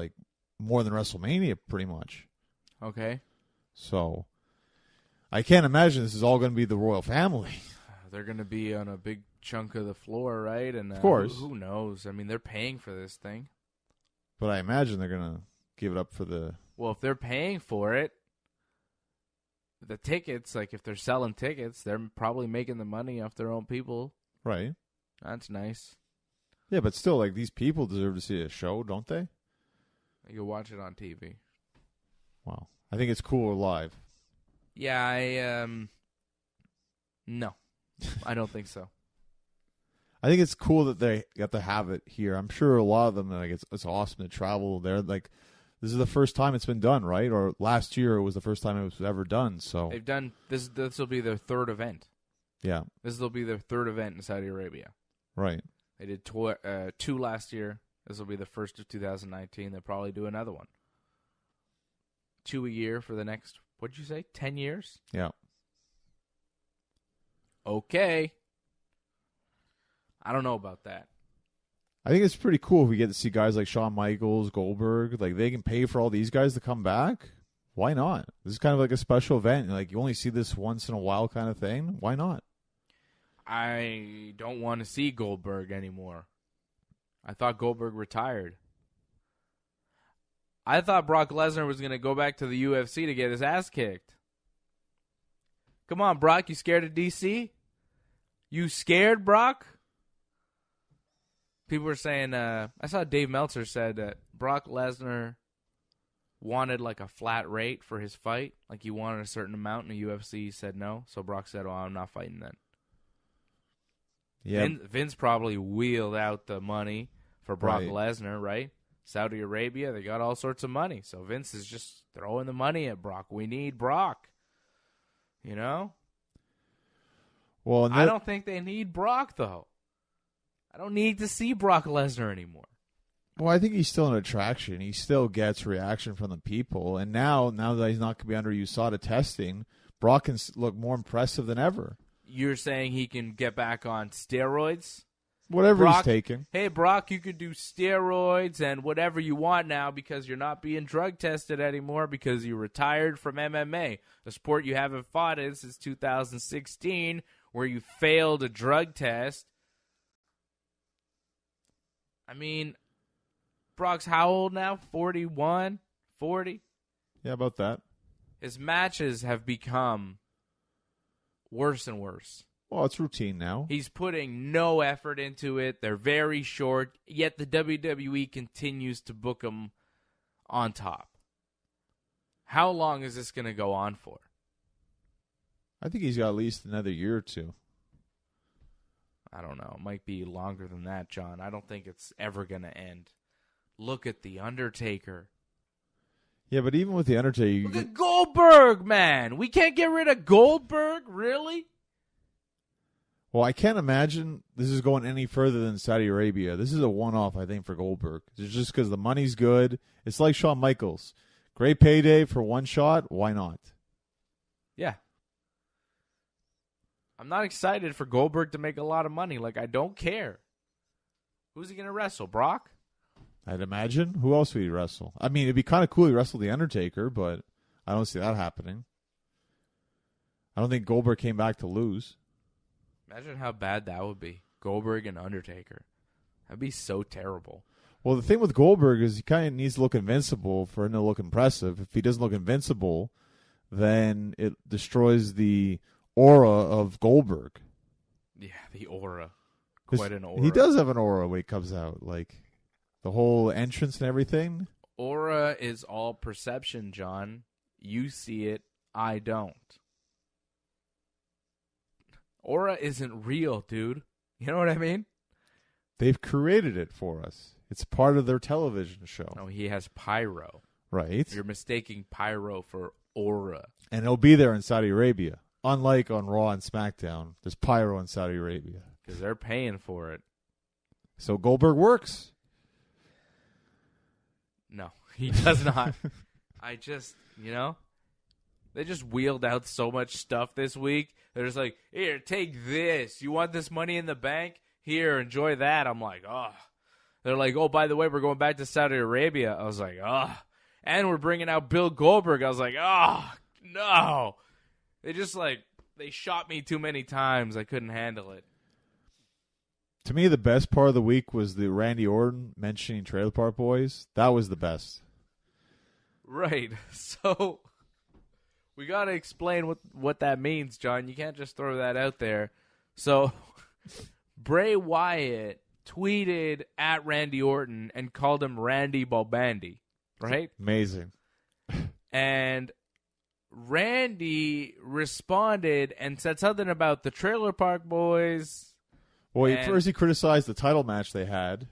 Speaker 5: more than WrestleMania, pretty much.
Speaker 4: Okay.
Speaker 5: So, I can't imagine this is all going to be the royal family.
Speaker 4: They're going to be on a big chunk of the floor, right? And
Speaker 5: of course.
Speaker 4: Who knows? I mean, they're paying for this thing.
Speaker 5: But I imagine they're going to give it up for the...
Speaker 4: Well, if they're paying for it, the tickets, if they're selling tickets, they're probably making the money off their own people.
Speaker 5: Right.
Speaker 4: That's nice.
Speaker 5: Yeah, but still, these people deserve to see a show, don't they?
Speaker 4: You can watch it on TV.
Speaker 5: Wow. I think it's cooler live.
Speaker 4: Yeah, no. I don't think so.
Speaker 5: I think it's cool that they got to have it here. I'm sure a lot of them, it's awesome to travel there. This is the first time it's been done, right? Or last year it was the first time it was ever done. So
Speaker 4: they've done this. This will be their third event.
Speaker 5: Yeah,
Speaker 4: this will be their third event in Saudi Arabia.
Speaker 5: Right.
Speaker 4: They did two last year. This will be the first of 2019. They'll probably do another one. 2 a year for the next, what'd you say, 10 years?
Speaker 5: Yeah.
Speaker 4: Okay. I don't know about that.
Speaker 5: I think it's pretty cool if we get to see guys like Shawn Michaels, Goldberg. Like, they can pay for all these guys to come back. Why not? This is kind of like a special event. Like, you only see this once in a while kind of thing. Why not?
Speaker 4: I don't want to see Goldberg anymore. I thought Goldberg retired. I thought Brock Lesnar was going to go back to the UFC to get his ass kicked. Come on, Brock. You scared of DC? You scared, Brock? People were saying, I saw Dave Meltzer said that Brock Lesnar wanted like a flat rate for his fight. Like he wanted a certain amount, and the UFC said no. So Brock said, I'm not fighting then.
Speaker 5: Yeah.
Speaker 4: Vince probably wheeled out the money for Brock Lesnar, right? Saudi Arabia, they got all sorts of money. So Vince is just throwing the money at Brock. We need Brock. You know?
Speaker 5: Well,
Speaker 4: I don't think they need Brock, though. I don't need to see Brock Lesnar anymore.
Speaker 5: Well, I think he's still an attraction. He still gets reaction from the people. And now that he's not going to be under USADA testing, Brock can look more impressive than ever.
Speaker 4: You're saying he can get back on steroids?
Speaker 5: Whatever
Speaker 4: Brock,
Speaker 5: he's taking.
Speaker 4: Hey, Brock, you could do steroids and whatever you want now because you're not being drug tested anymore because you retired from MMA, a sport you haven't fought in since 2016 where you failed a drug test. I mean, Brock's how old now? 41? 40?
Speaker 5: Yeah, about that.
Speaker 4: His matches have become worse and worse.
Speaker 5: Well, it's routine now.
Speaker 4: He's putting no effort into it. They're very short, yet the WWE continues to book him on top. How long is this going to go on for?
Speaker 5: I think he's got at least another year or two.
Speaker 4: I don't know. It might be longer than that, John. I don't think it's ever going to end. Look at The Undertaker.
Speaker 5: Yeah, but even with The Undertaker...
Speaker 4: Look at Goldberg, man. We can't get rid of Goldberg? Really?
Speaker 5: Well, I can't imagine this is going any further than Saudi Arabia. This is a one-off, I think, for Goldberg. It's just because the money's good. It's like Shawn Michaels. Great payday for one shot. Why not?
Speaker 4: Yeah. I'm not excited for Goldberg to make a lot of money. Like, I don't care. Who's he going to wrestle? Brock?
Speaker 5: I'd imagine. Who else would he wrestle? I mean, it'd be kind of cool to wrestle The Undertaker, but I don't see that happening. I don't think Goldberg came back to lose.
Speaker 4: Imagine how bad that would be. Goldberg and Undertaker. That'd be so terrible.
Speaker 5: Well, the thing with Goldberg is he kind of needs to look invincible for him to look impressive. If he doesn't look invincible, then it destroys the aura of Goldberg.
Speaker 4: Yeah, the aura. Quite an aura.
Speaker 5: He does have an aura when he comes out. Like, the whole entrance and everything.
Speaker 4: Aura is all perception, John. You see it, I don't. Aura isn't real, dude. You know what I mean?
Speaker 5: They've created it for us. It's part of their television show.
Speaker 4: No, he has pyro.
Speaker 5: Right.
Speaker 4: You're mistaking pyro for aura.
Speaker 5: And it'll be there in Saudi Arabia. Unlike on Raw and SmackDown, there's pyro in Saudi Arabia.
Speaker 4: Because they're paying for it.
Speaker 5: So Goldberg works.
Speaker 4: No, he does not. I just, they just wheeled out so much stuff this week. They're just like, here, take this. You want this money in the bank? Here, enjoy that. I'm like, oh. They're like, oh, by the way, we're going back to Saudi Arabia. I was like, oh. And we're bringing out Bill Goldberg. I was like, oh, no. They shot me too many times. I couldn't handle it.
Speaker 5: To me, the best part of the week was the Randy Orton mentioning Trailer Park Boys. That was the best.
Speaker 4: Right. So we got to explain what that means, John. You can't just throw that out there. So Bray Wyatt tweeted at Randy Orton and called him Randy Bobandy, right?
Speaker 5: Amazing.
Speaker 4: And Randy responded and said something about the Trailer Park Boys.
Speaker 5: Well, first he criticized the title match they had,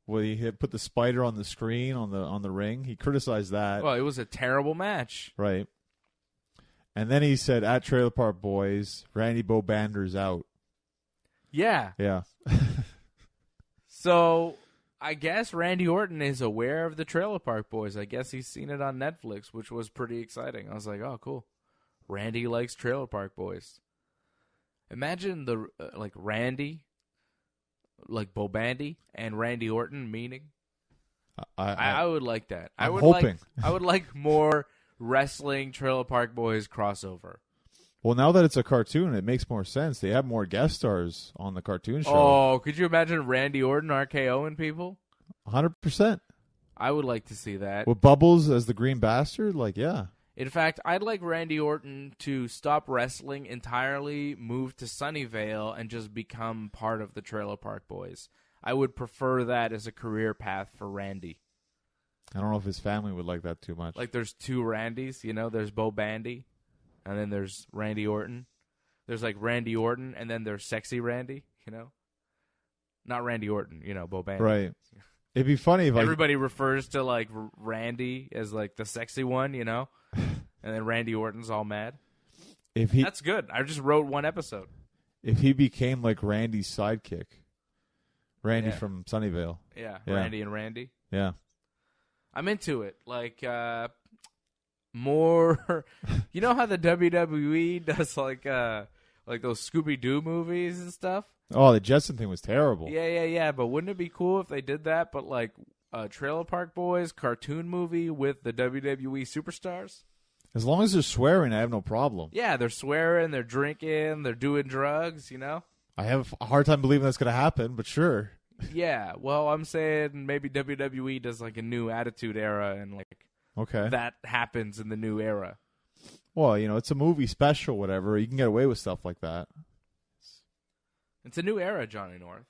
Speaker 5: where he had put the spider on the screen on the ring. He criticized that.
Speaker 4: Well, it was a terrible match.
Speaker 5: Right. And then he said, at Trailer Park Boys, Randy Bobander's out.
Speaker 4: Yeah.
Speaker 5: Yeah.
Speaker 4: So I guess Randy Orton is aware of the Trailer Park Boys. I guess he's seen it on Netflix, which was pretty exciting. I was like, oh, cool. Randy likes Trailer Park Boys. Imagine Randy Like Bo Bandy and Randy Orton, meaning?
Speaker 5: I
Speaker 4: would like that.
Speaker 5: I'm hoping.
Speaker 4: I would like more wrestling Trailer Park Boys crossover.
Speaker 5: Well, now that it's a cartoon, it makes more sense. They have more guest stars on the cartoon show.
Speaker 4: Oh, could you imagine Randy Orton RKOing people?
Speaker 5: 100%.
Speaker 4: I would like to see that.
Speaker 5: With Bubbles as the Green Bastard, like, yeah.
Speaker 4: In fact, I'd like Randy Orton to stop wrestling entirely, move to Sunnyvale, and just become part of the Trailer Park Boys. I would prefer that as a career path for Randy.
Speaker 5: I don't know if his family would like that too much.
Speaker 4: Like, there's two Randys, there's Bo Bandy, and then there's Randy Orton. There's, like, Randy Orton, and then there's Sexy Randy, Not Randy Orton, Bo Bandy.
Speaker 5: Right. It'd be funny if
Speaker 4: everybody refers to, like, Randy as, like, the sexy one, And then Randy Orton's all mad. That's good. I just wrote one episode.
Speaker 5: If he became like Randy's sidekick. Randy from Sunnyvale.
Speaker 4: Yeah, Randy and Randy.
Speaker 5: Yeah.
Speaker 4: I'm into it. Like, more... You know how the WWE does, like those Scooby-Doo movies and stuff?
Speaker 5: Oh, the Jetson thing was terrible.
Speaker 4: Yeah. But wouldn't it be cool if they did that, but, like, Trailer Park Boys cartoon movie with the WWE superstars?
Speaker 5: As long as they're swearing, I have no problem.
Speaker 4: Yeah, they're swearing, they're drinking, they're doing drugs,
Speaker 5: I have a hard time believing that's going to happen, but sure.
Speaker 4: Yeah, well, I'm saying maybe WWE does like a new Attitude Era and that happens in the new era.
Speaker 5: Well, it's a movie special, whatever. You can get away with stuff like that.
Speaker 4: It's a new era, Johnny North.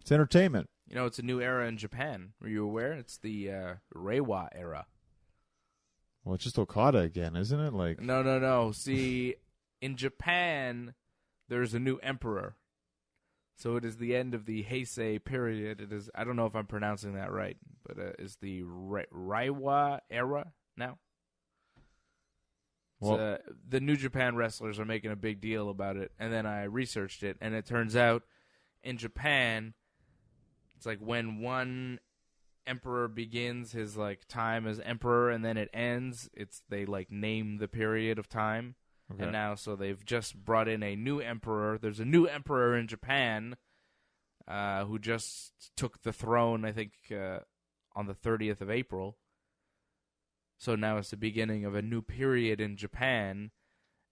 Speaker 5: It's entertainment.
Speaker 4: It's a new era in Japan. Were you aware? It's the Reiwa era.
Speaker 5: Well, it's just Okada again, isn't it? Like
Speaker 4: No. See, in Japan, there's a new emperor. So it is the end of the Heisei period. It is, I don't know if I'm pronouncing that right, but it's the Reiwa era now. Well, the New Japan wrestlers are making a big deal about it, and then I researched it, and it turns out in Japan, it's like when one emperor begins his like time as emperor and then it ends, they like name the period of time. Okay. And now so they've just brought in a new emperor. There's a new emperor in Japan who just took the throne, I think, on the 30th of April. So now it's the beginning of a new period in Japan,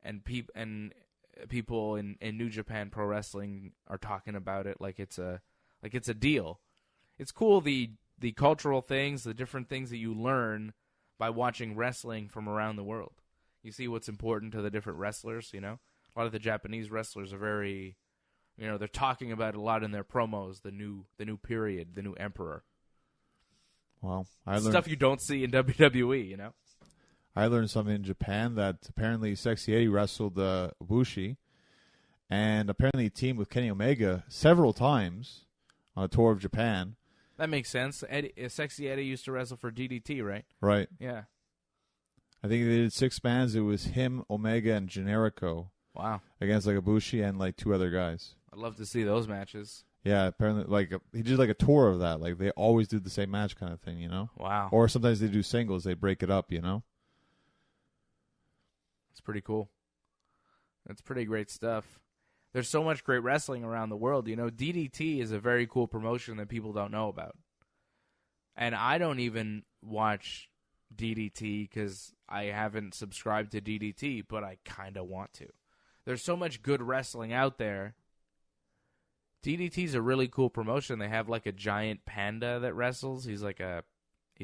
Speaker 4: and people in New Japan Pro Wrestling are talking about it like it's a deal. It's cool the cultural things, the different things that you learn by watching wrestling from around the world. You see what's important to the different wrestlers, A lot of the Japanese wrestlers are very, they're talking about it a lot in their promos, the new period, the new emperor.
Speaker 5: Well,
Speaker 4: stuff you don't see in WWE,
Speaker 5: I learned something in Japan that apparently Sexy Eddie wrestled Ibushi, and apparently he teamed with Kenny Omega several times on a tour of Japan.
Speaker 4: That makes sense. Sexy Eddie used to wrestle for DDT, right?
Speaker 5: Right.
Speaker 4: Yeah.
Speaker 5: I think they did 6 bands. It was him, Omega, and Generico.
Speaker 4: Wow.
Speaker 5: Against like Ibushi and like 2 other guys.
Speaker 4: I'd love to see those matches.
Speaker 5: Yeah, apparently he did like a tour of that. Like they always do the same match kind of thing,
Speaker 4: Wow.
Speaker 5: Or sometimes they do singles. They break it up, It's
Speaker 4: pretty cool. That's pretty great stuff. There's so much great wrestling around the world. DDT is a very cool promotion that people don't know about. And I don't even watch DDT because I haven't subscribed to DDT, but I kind of want to. There's so much good wrestling out there. DDT's a really cool promotion. They have like a giant panda that wrestles. It's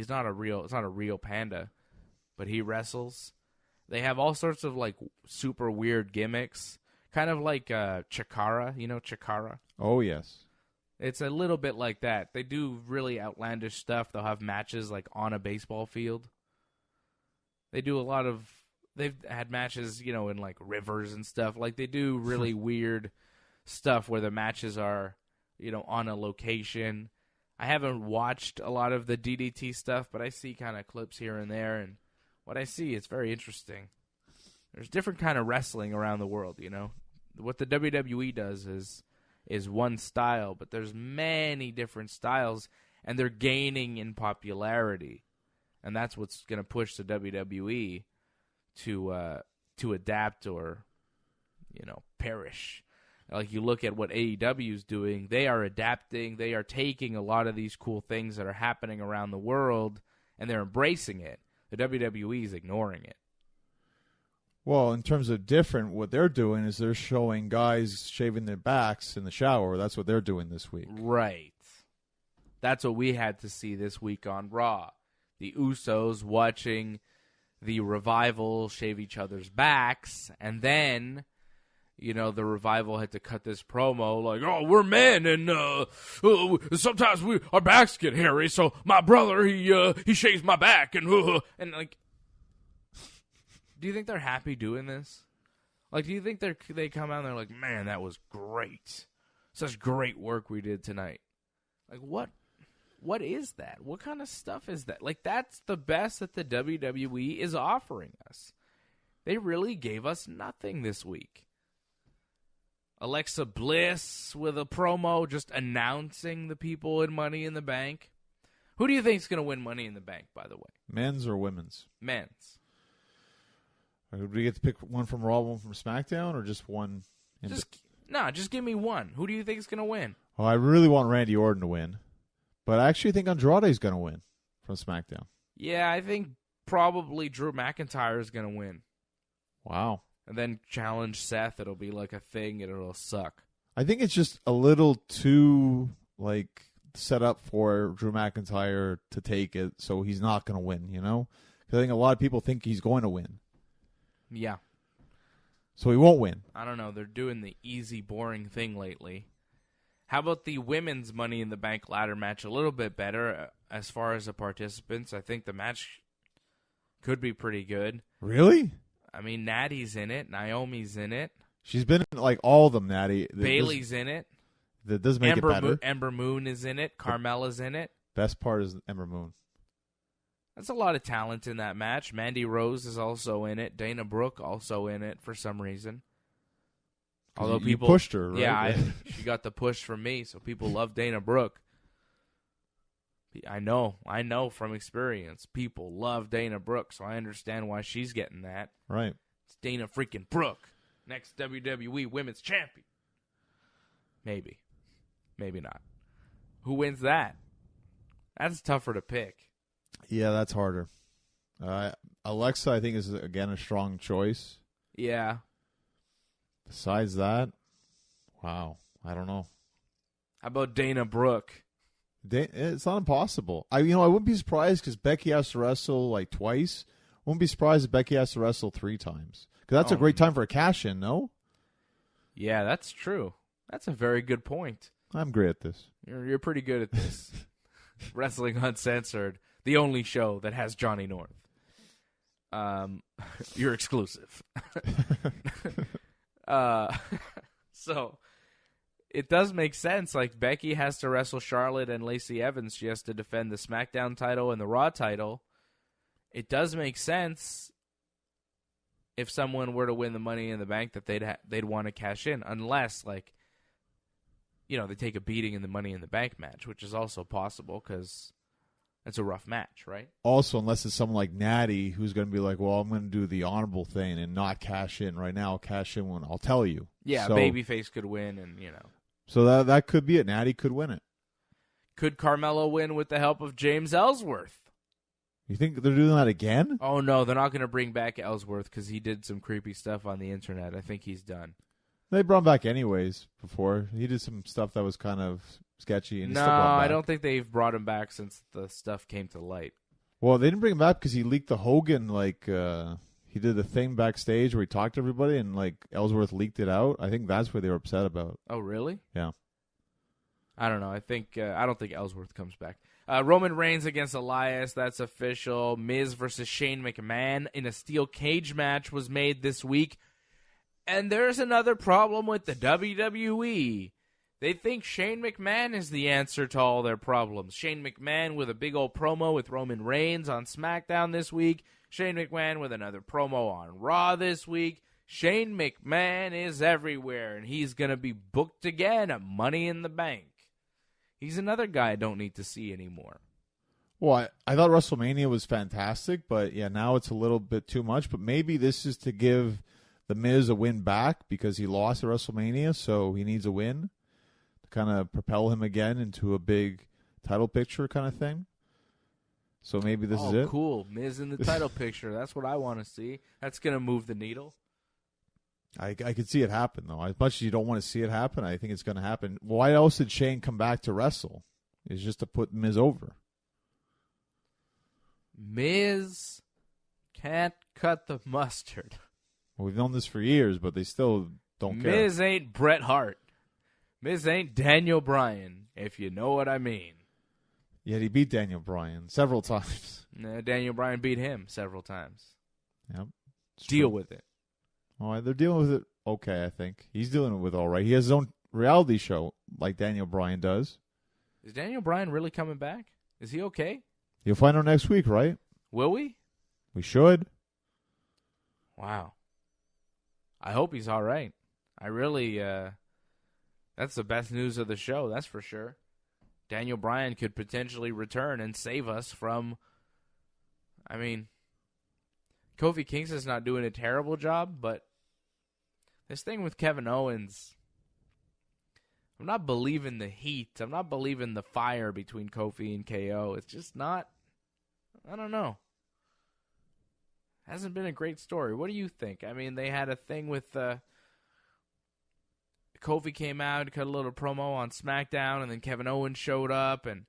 Speaker 4: not a real panda, but he wrestles. They have all sorts of like super weird gimmicks. Kind of like Chikara, Chikara?
Speaker 5: Oh, yes.
Speaker 4: It's a little bit like that. They do really outlandish stuff. They'll have matches like on a baseball field. They do they've had matches, in like rivers and stuff. Like they do really weird stuff where the matches are, on a location. I haven't watched a lot of the DDT stuff, but I see kind of clips here and there, and what I see, it's very interesting. There's different kind of wrestling around the world, What the WWE does is one style, but there's many different styles, and they're gaining in popularity. And that's what's going to push the WWE to adapt or, perish. Like, you look at what AEW is doing, they are adapting, they are taking a lot of these cool things that are happening around the world, and they're embracing it. The WWE is ignoring it.
Speaker 5: Well, in terms of different, what they're doing is they're showing guys shaving their backs in the shower. That's what they're doing this week.
Speaker 4: Right. That's what we had to see this week on Raw. The Usos watching the Revival shave each other's backs, and then, you know, the Revival had to cut this promo like, oh, we're men, and sometimes our backs get hairy, so my brother, he shaves my back, and like, do you think they're happy doing this? Like, do you think they come out and they're like, man, that was great. Such great work we did tonight. Like, what is that? What kind of stuff is that? Like, that's the best that the WWE is offering us. They really gave us nothing this week. Alexa Bliss with a promo just announcing the people in Money in the Bank. Who do you think is going to win Money in the Bank, by the way?
Speaker 5: Men's or women's?
Speaker 4: Men's.
Speaker 5: Do we get to pick one from Raw, one from SmackDown, or just one?
Speaker 4: Just give me one. Who do you think is going to win?
Speaker 5: Well, I really want Randy Orton to win, but I actually think Andrade is going to win from SmackDown.
Speaker 4: Yeah, I think probably Drew McIntyre is going to win.
Speaker 5: Wow.
Speaker 4: And then challenge Seth. It'll be like a thing, and it'll suck.
Speaker 5: I think it's just a little too, like, set up for Drew McIntyre to take it, so he's not going to win, you know? Because I think a lot of people think he's going to win.
Speaker 4: Yeah.
Speaker 5: So he won't win.
Speaker 4: I don't know. They're doing the easy, boring thing lately. How about the women's Money in the Bank ladder match? A little bit better as far as the participants. I think the match could be pretty good.
Speaker 5: Really?
Speaker 4: I mean, Natty's in it. Naomi's in it.
Speaker 5: She's been in, like, all of them, Natty.
Speaker 4: Bailey's in it.
Speaker 5: That does make it better.
Speaker 4: Ember Moon is in it. Carmella's in it.
Speaker 5: Best part is Ember Moon.
Speaker 4: That's a lot of talent in that match. Mandy Rose is also in it. Dana Brooke also in it for some reason. Although people
Speaker 5: pushed her, right?
Speaker 4: Yeah, she got the push from me, so people love Dana Brooke. I know from experience. People love Dana Brooke, so I understand why she's getting that.
Speaker 5: Right.
Speaker 4: It's Dana freaking Brooke, next WWE Women's Champion. Maybe. Maybe not. Who wins that? That's tougher to pick.
Speaker 5: Yeah, that's harder. Alexa, I think, is, again, a strong choice.
Speaker 4: Yeah.
Speaker 5: Besides that, wow, I don't know.
Speaker 4: How about Dana Brooke?
Speaker 5: It's not impossible. I wouldn't be surprised because Becky has to wrestle like twice. Wouldn't be surprised if Becky has to wrestle 3 times. Because that's a great time for a cash-in, no?
Speaker 4: Yeah, that's true. That's a very good point.
Speaker 5: I'm great at this.
Speaker 4: You're pretty good at this. Wrestling Uncensored, the only show that has Johnny North. You're exclusive. So it does make sense. Like, Becky has to wrestle Charlotte and Lacey Evans. She has to defend the SmackDown title and the Raw title. It does make sense if someone were to win the Money in the Bank that they'd want to cash in, unless, like, they take a beating in the Money in the Bank match, which is also possible because it's a rough match, right?
Speaker 5: Also, unless it's someone like Natty who's going to be like, well, I'm going to do the honorable thing and not cash in right now. I'll cash in when I'll tell you.
Speaker 4: Yeah, so, Babyface could win, and
Speaker 5: So that could be it. Natty could win it.
Speaker 4: Could Carmella win with the help of James Ellsworth?
Speaker 5: You think they're doing that again?
Speaker 4: Oh, no, they're not going to bring back Ellsworth because he did some creepy stuff on the internet. I think he's done.
Speaker 5: They brought him back anyways before. He did some stuff that was kind of sketchy. And
Speaker 4: no, I don't think they've brought him back since the stuff came to light.
Speaker 5: Well, they didn't bring him back because he leaked the Hogan, he did the thing backstage where he talked to everybody and, Ellsworth leaked it out. I think that's what they were upset about.
Speaker 4: Oh, really?
Speaker 5: Yeah.
Speaker 4: I don't know. I don't think Ellsworth comes back. Roman Reigns against Elias, that's official. Miz versus Shane McMahon in a steel cage match was made this week. And there's another problem with the WWE. They think Shane McMahon is the answer to all their problems. Shane McMahon with a big old promo with Roman Reigns on SmackDown this week. Shane McMahon with another promo on Raw this week. Shane McMahon is everywhere, and he's going to be booked again at Money in the Bank. He's another guy I don't need to see anymore.
Speaker 5: Well, I thought WrestleMania was fantastic, but yeah, now it's a little bit too much. But maybe this is to give The Miz a win back because he lost at WrestleMania, so he needs a win to kind of propel him again into a big title picture kind of thing. So maybe this is it.
Speaker 4: Oh, cool. Miz in the title picture. That's what I want to see. That's going to move the needle.
Speaker 5: I could see it happen, though. As much as you don't want to see it happen, I think it's going to happen. Why else did Shane come back to wrestle? It's just to put Miz over.
Speaker 4: Miz can't cut the mustard.
Speaker 5: Well, we've known this for years, but they still don't care.
Speaker 4: Miz ain't Bret Hart. Miz ain't Daniel Bryan, if you know what I mean.
Speaker 5: Yet he beat Daniel Bryan several times.
Speaker 4: Daniel Bryan beat him several times.
Speaker 5: Yep.
Speaker 4: Deal with it.
Speaker 5: Oh, they're dealing with it okay, I think. He's dealing with it all right. He has his own reality show like Daniel Bryan does.
Speaker 4: Is Daniel Bryan really coming back? Is he okay?
Speaker 5: You'll find out next week, right?
Speaker 4: Will we?
Speaker 5: We should.
Speaker 4: Wow. I hope he's all right. I really, that's the best news of the show, that's for sure. Daniel Bryan could potentially return and save us from, I mean, Kofi Kingston's not doing a terrible job, but this thing with Kevin Owens, I'm not believing the heat. I'm not believing the fire between Kofi and KO. It's just not, I don't know. Hasn't been a great story. What do you think? I mean, they had a thing with Kofi came out, cut a little promo on Smackdown, and then Kevin Owens showed up, and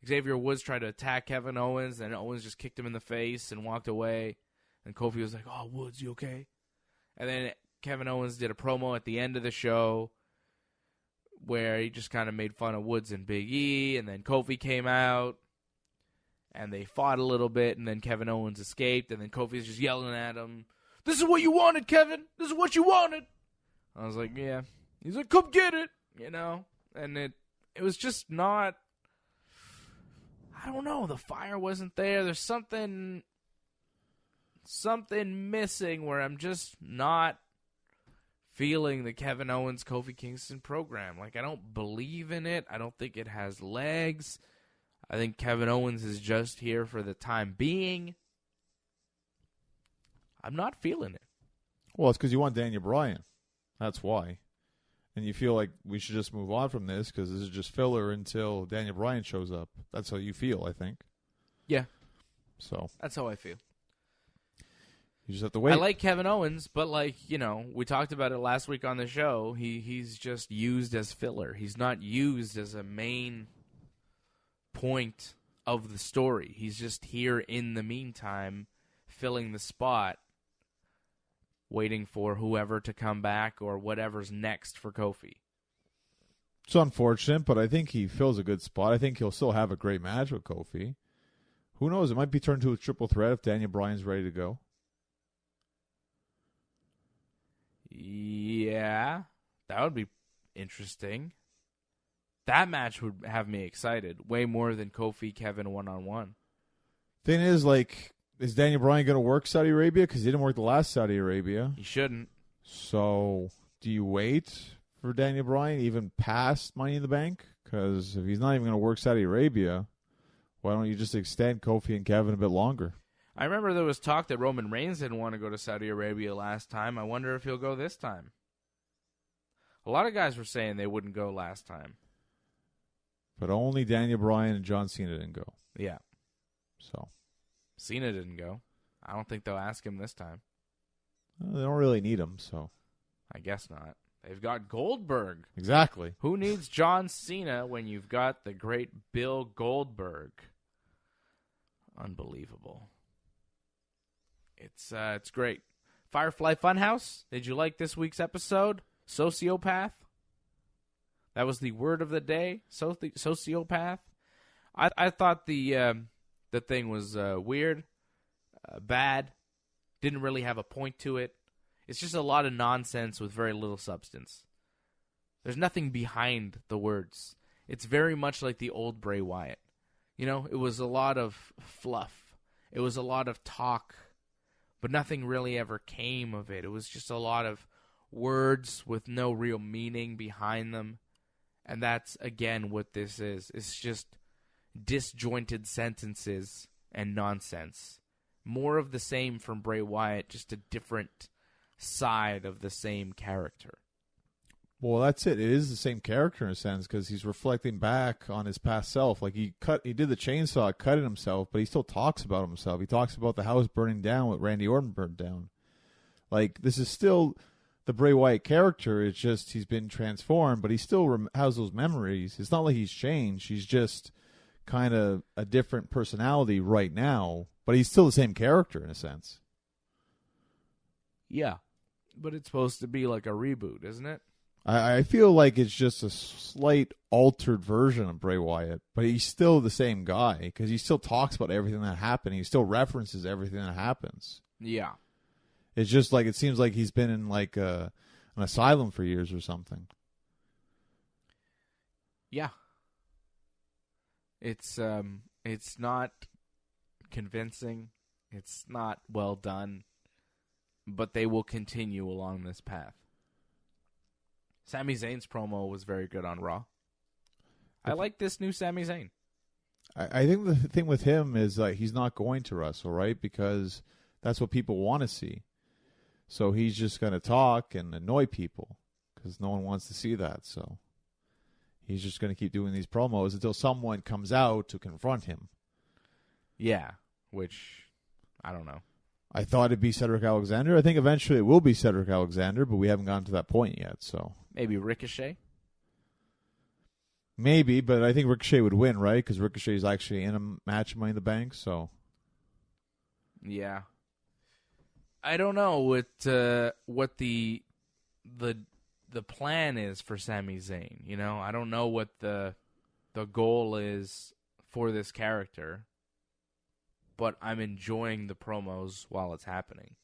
Speaker 4: Xavier Woods tried to attack Kevin Owens, and Owens just kicked him in the face and walked away. And Kofi was like, "Oh, Woods, you okay?" And then Kevin Owens did a promo at the end of the show where he just kind of made fun of Woods and Big E, and then Kofi came out, and they fought a little bit, and then Kevin Owens escaped, and then Kofi's just yelling at him, "This is what you wanted, Kevin! This is what you wanted!" I was like, yeah. He's like, "Come get it!" You know? And it was just not, I don't know, the fire wasn't there. There's something missing where I'm just not feeling the Kevin Owens Kofi Kingston program. Like, I don't believe in it. I don't think it has legs. I think Kevin Owens is just here for the time being. I'm not feeling it.
Speaker 5: Well, it's because you want Daniel Bryan. That's why. And you feel like we should just move on from this because this is just filler until Daniel Bryan shows up. That's how you feel, I think.
Speaker 4: Yeah.
Speaker 5: So
Speaker 4: that's how I feel.
Speaker 5: You just have to wait.
Speaker 4: I like Kevin Owens, but we talked about it last week on the show. He's just used as filler. He's not used as a main point of the story. He's just here in the meantime, filling the spot, waiting for whoever to come back or whatever's next for Kofi.
Speaker 5: It's unfortunate, but I think he fills a good spot. I think he'll still have a great match with Kofi. Who knows? It might be turned to a triple threat if Daniel Bryan's ready to go.
Speaker 4: Yeah, that would be interesting. That match would have me excited way more than Kofi Kevin one-on-one.
Speaker 5: Thing is, is Daniel Bryan going to work Saudi Arabia? Because he didn't work the last Saudi Arabia.
Speaker 4: He shouldn't.
Speaker 5: So, do you wait for Daniel Bryan even past Money in the Bank? Because if he's not even going to work Saudi Arabia, why don't you just extend Kofi and Kevin a bit longer?
Speaker 4: I remember there was talk that Roman Reigns didn't want to go to Saudi Arabia last time. I wonder if he'll go this time. A lot of guys were saying they wouldn't go last time.
Speaker 5: But only Daniel Bryan and John Cena didn't go.
Speaker 4: Yeah.
Speaker 5: So
Speaker 4: Cena didn't go. I don't think they'll ask him this time.
Speaker 5: They don't really need him, so.
Speaker 4: I guess not. They've got Goldberg.
Speaker 5: Exactly.
Speaker 4: Who needs John Cena when you've got the great Bill Goldberg? Unbelievable. It's great. Firefly Funhouse, did you like this week's episode? Sociopath? That was the word of the day, sociopath. I thought the thing was weird, bad, didn't really have a point to it. It's just a lot of nonsense with very little substance. There's nothing behind the words. It's very much like the old Bray Wyatt. You know, it was a lot of fluff. It was a lot of talk, but nothing really ever came of it. It was just a lot of words with no real meaning behind them. And that's, again, what this is. It's just disjointed sentences and nonsense. More of the same from Bray Wyatt, just a different side of the same character.
Speaker 5: Well, that's it. It is the same character in a sense because he's reflecting back on his past self. Like he did the chainsaw, cutting himself, but he still talks about himself. He talks about the house burning down, what Randy Orton burned down. Like this is still the Bray Wyatt character. It's just he's been transformed, but he still has those memories. It's not like he's changed. He's just kind of a different personality right now, but he's still the same character in a sense.
Speaker 4: Yeah, but it's supposed to be like a reboot, isn't it?
Speaker 5: I feel like it's just a slight altered version of Bray Wyatt, but he's still the same guy because he still talks about everything that happened. He still references everything that happens.
Speaker 4: Yeah.
Speaker 5: It's just like it seems like he's been in like an asylum for years or something.
Speaker 4: Yeah. It's not convincing. It's not well done, but they will continue along this path. Sami Zayn's promo was very good on Raw. I like this new Sami Zayn.
Speaker 5: I think the thing with him is he's not going to wrestle, right? Because that's what people want to see. So he's just going to talk and annoy people because no one wants to see that. So he's just going to keep doing these promos until someone comes out to confront him.
Speaker 4: Yeah, which, I don't know.
Speaker 5: I thought it'd be Cedric Alexander. I think eventually it will be Cedric Alexander, but we haven't gotten to that point yet. So
Speaker 4: maybe Ricochet?
Speaker 5: Maybe, but I think Ricochet would win, right? Because Ricochet is actually in a match Money in the Bank, so.
Speaker 4: Yeah. I don't know what the plan is for Sami Zayn. You know, I don't know what the goal is for this character, but I'm enjoying the promos while it's happening.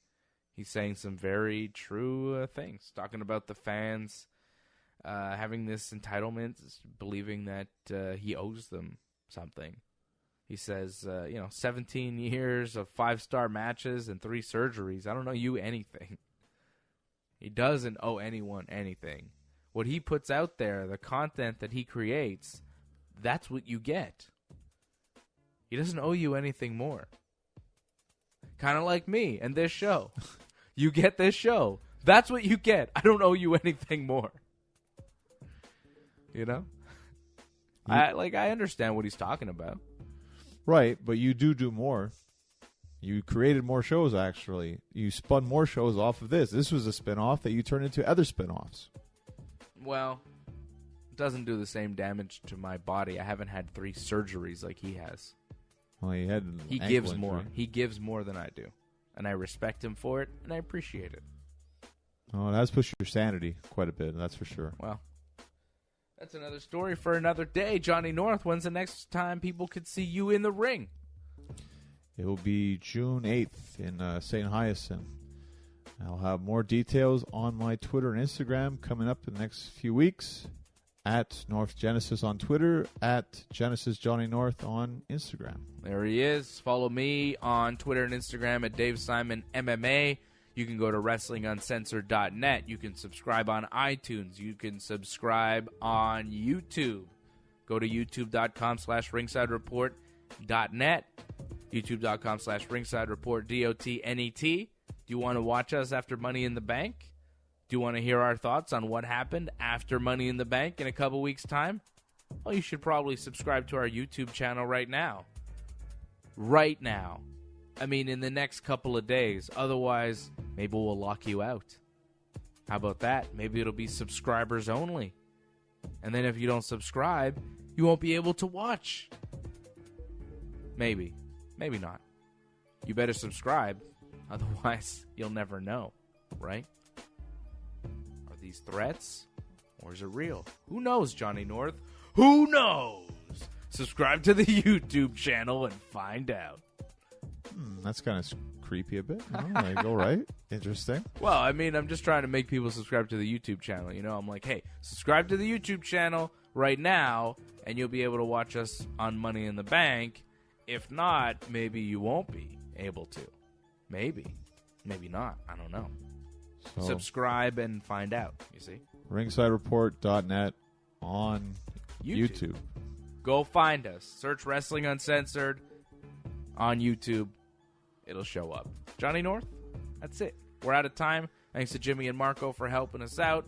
Speaker 4: He's saying some very true things, talking about the fans having this entitlement, believing that he owes them something. He says, 17 years of 5-star matches and 3 surgeries. I don't owe you anything. He doesn't owe anyone anything. What he puts out there, the content that he creates, that's what you get. He doesn't owe you anything more. Kind of like me and this show. You get this show. That's what you get. I don't owe you anything more. You know? I understand what he's talking about.
Speaker 5: Right, but you do more. You created more shows, actually. You spun more shows off of this. This was a spinoff that you turned into other spinoffs.
Speaker 4: Well, it doesn't do the same damage to my body. I haven't had 3 surgeries like he has.
Speaker 5: Well, he
Speaker 4: gives more. He gives more than I do. And I respect him for it, and I appreciate it.
Speaker 5: Oh, it has pushed your sanity quite a bit, that's for sure.
Speaker 4: Well, that's another story for another day. Johnny North, when's the next time people could see you in the ring?
Speaker 5: It will be June 8th in St. Hyacinth. I'll have more details on my Twitter and Instagram coming up in the next few weeks. At North Genesis on Twitter, at Genesis Johnny North on Instagram.
Speaker 4: There he is. Follow me on Twitter and Instagram at Dave Simon MMA. You can go to WrestlingUncensored.net. You can subscribe on iTunes. You can subscribe on YouTube. Go to YouTube.com/RingsideReport.net. YouTube.com/RingsideReport, DOTNET. Do you want to watch us after Money in the Bank? Do you want to hear our thoughts on what happened after Money in the Bank in a couple weeks' time? Well, you should probably subscribe to our YouTube channel right now. Right now. I mean, in the next couple of days. Otherwise, maybe we'll lock you out. How about that? Maybe it'll be subscribers only. And then if you don't subscribe, you won't be able to watch. Maybe. Maybe not. You better subscribe. Otherwise, you'll never know. Right? Are these threats? Or is it real? Who knows, Johnny North? Who knows? Subscribe to the YouTube channel and find out.
Speaker 5: That's kind of creepy a bit. Like, all right. Interesting.
Speaker 4: Well, I mean, I'm just trying to make people subscribe to the YouTube channel. You know, I'm like, hey, subscribe to the YouTube channel right now, and you'll be able to watch us on Money in the Bank. If not, maybe you won't be able to. Maybe. Maybe not. I don't know. So, subscribe and find out, you see.
Speaker 5: RingsideReport.net on YouTube.
Speaker 4: Go find us. Search Wrestling Uncensored on YouTube. It'll show up. Johnny North, that's it. We're out of time. Thanks to Jimmy and Marco for helping us out.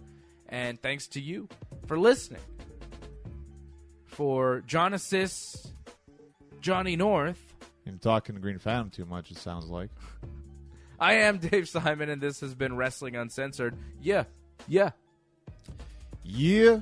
Speaker 4: And thanks to you for listening. For John Assist, Johnny North.
Speaker 5: I'm talking to Green Phantom too much, it sounds like.
Speaker 4: I am Dave Simon, and this has been Wrestling Uncensored. Yeah.
Speaker 5: Yeah.
Speaker 4: Yeah.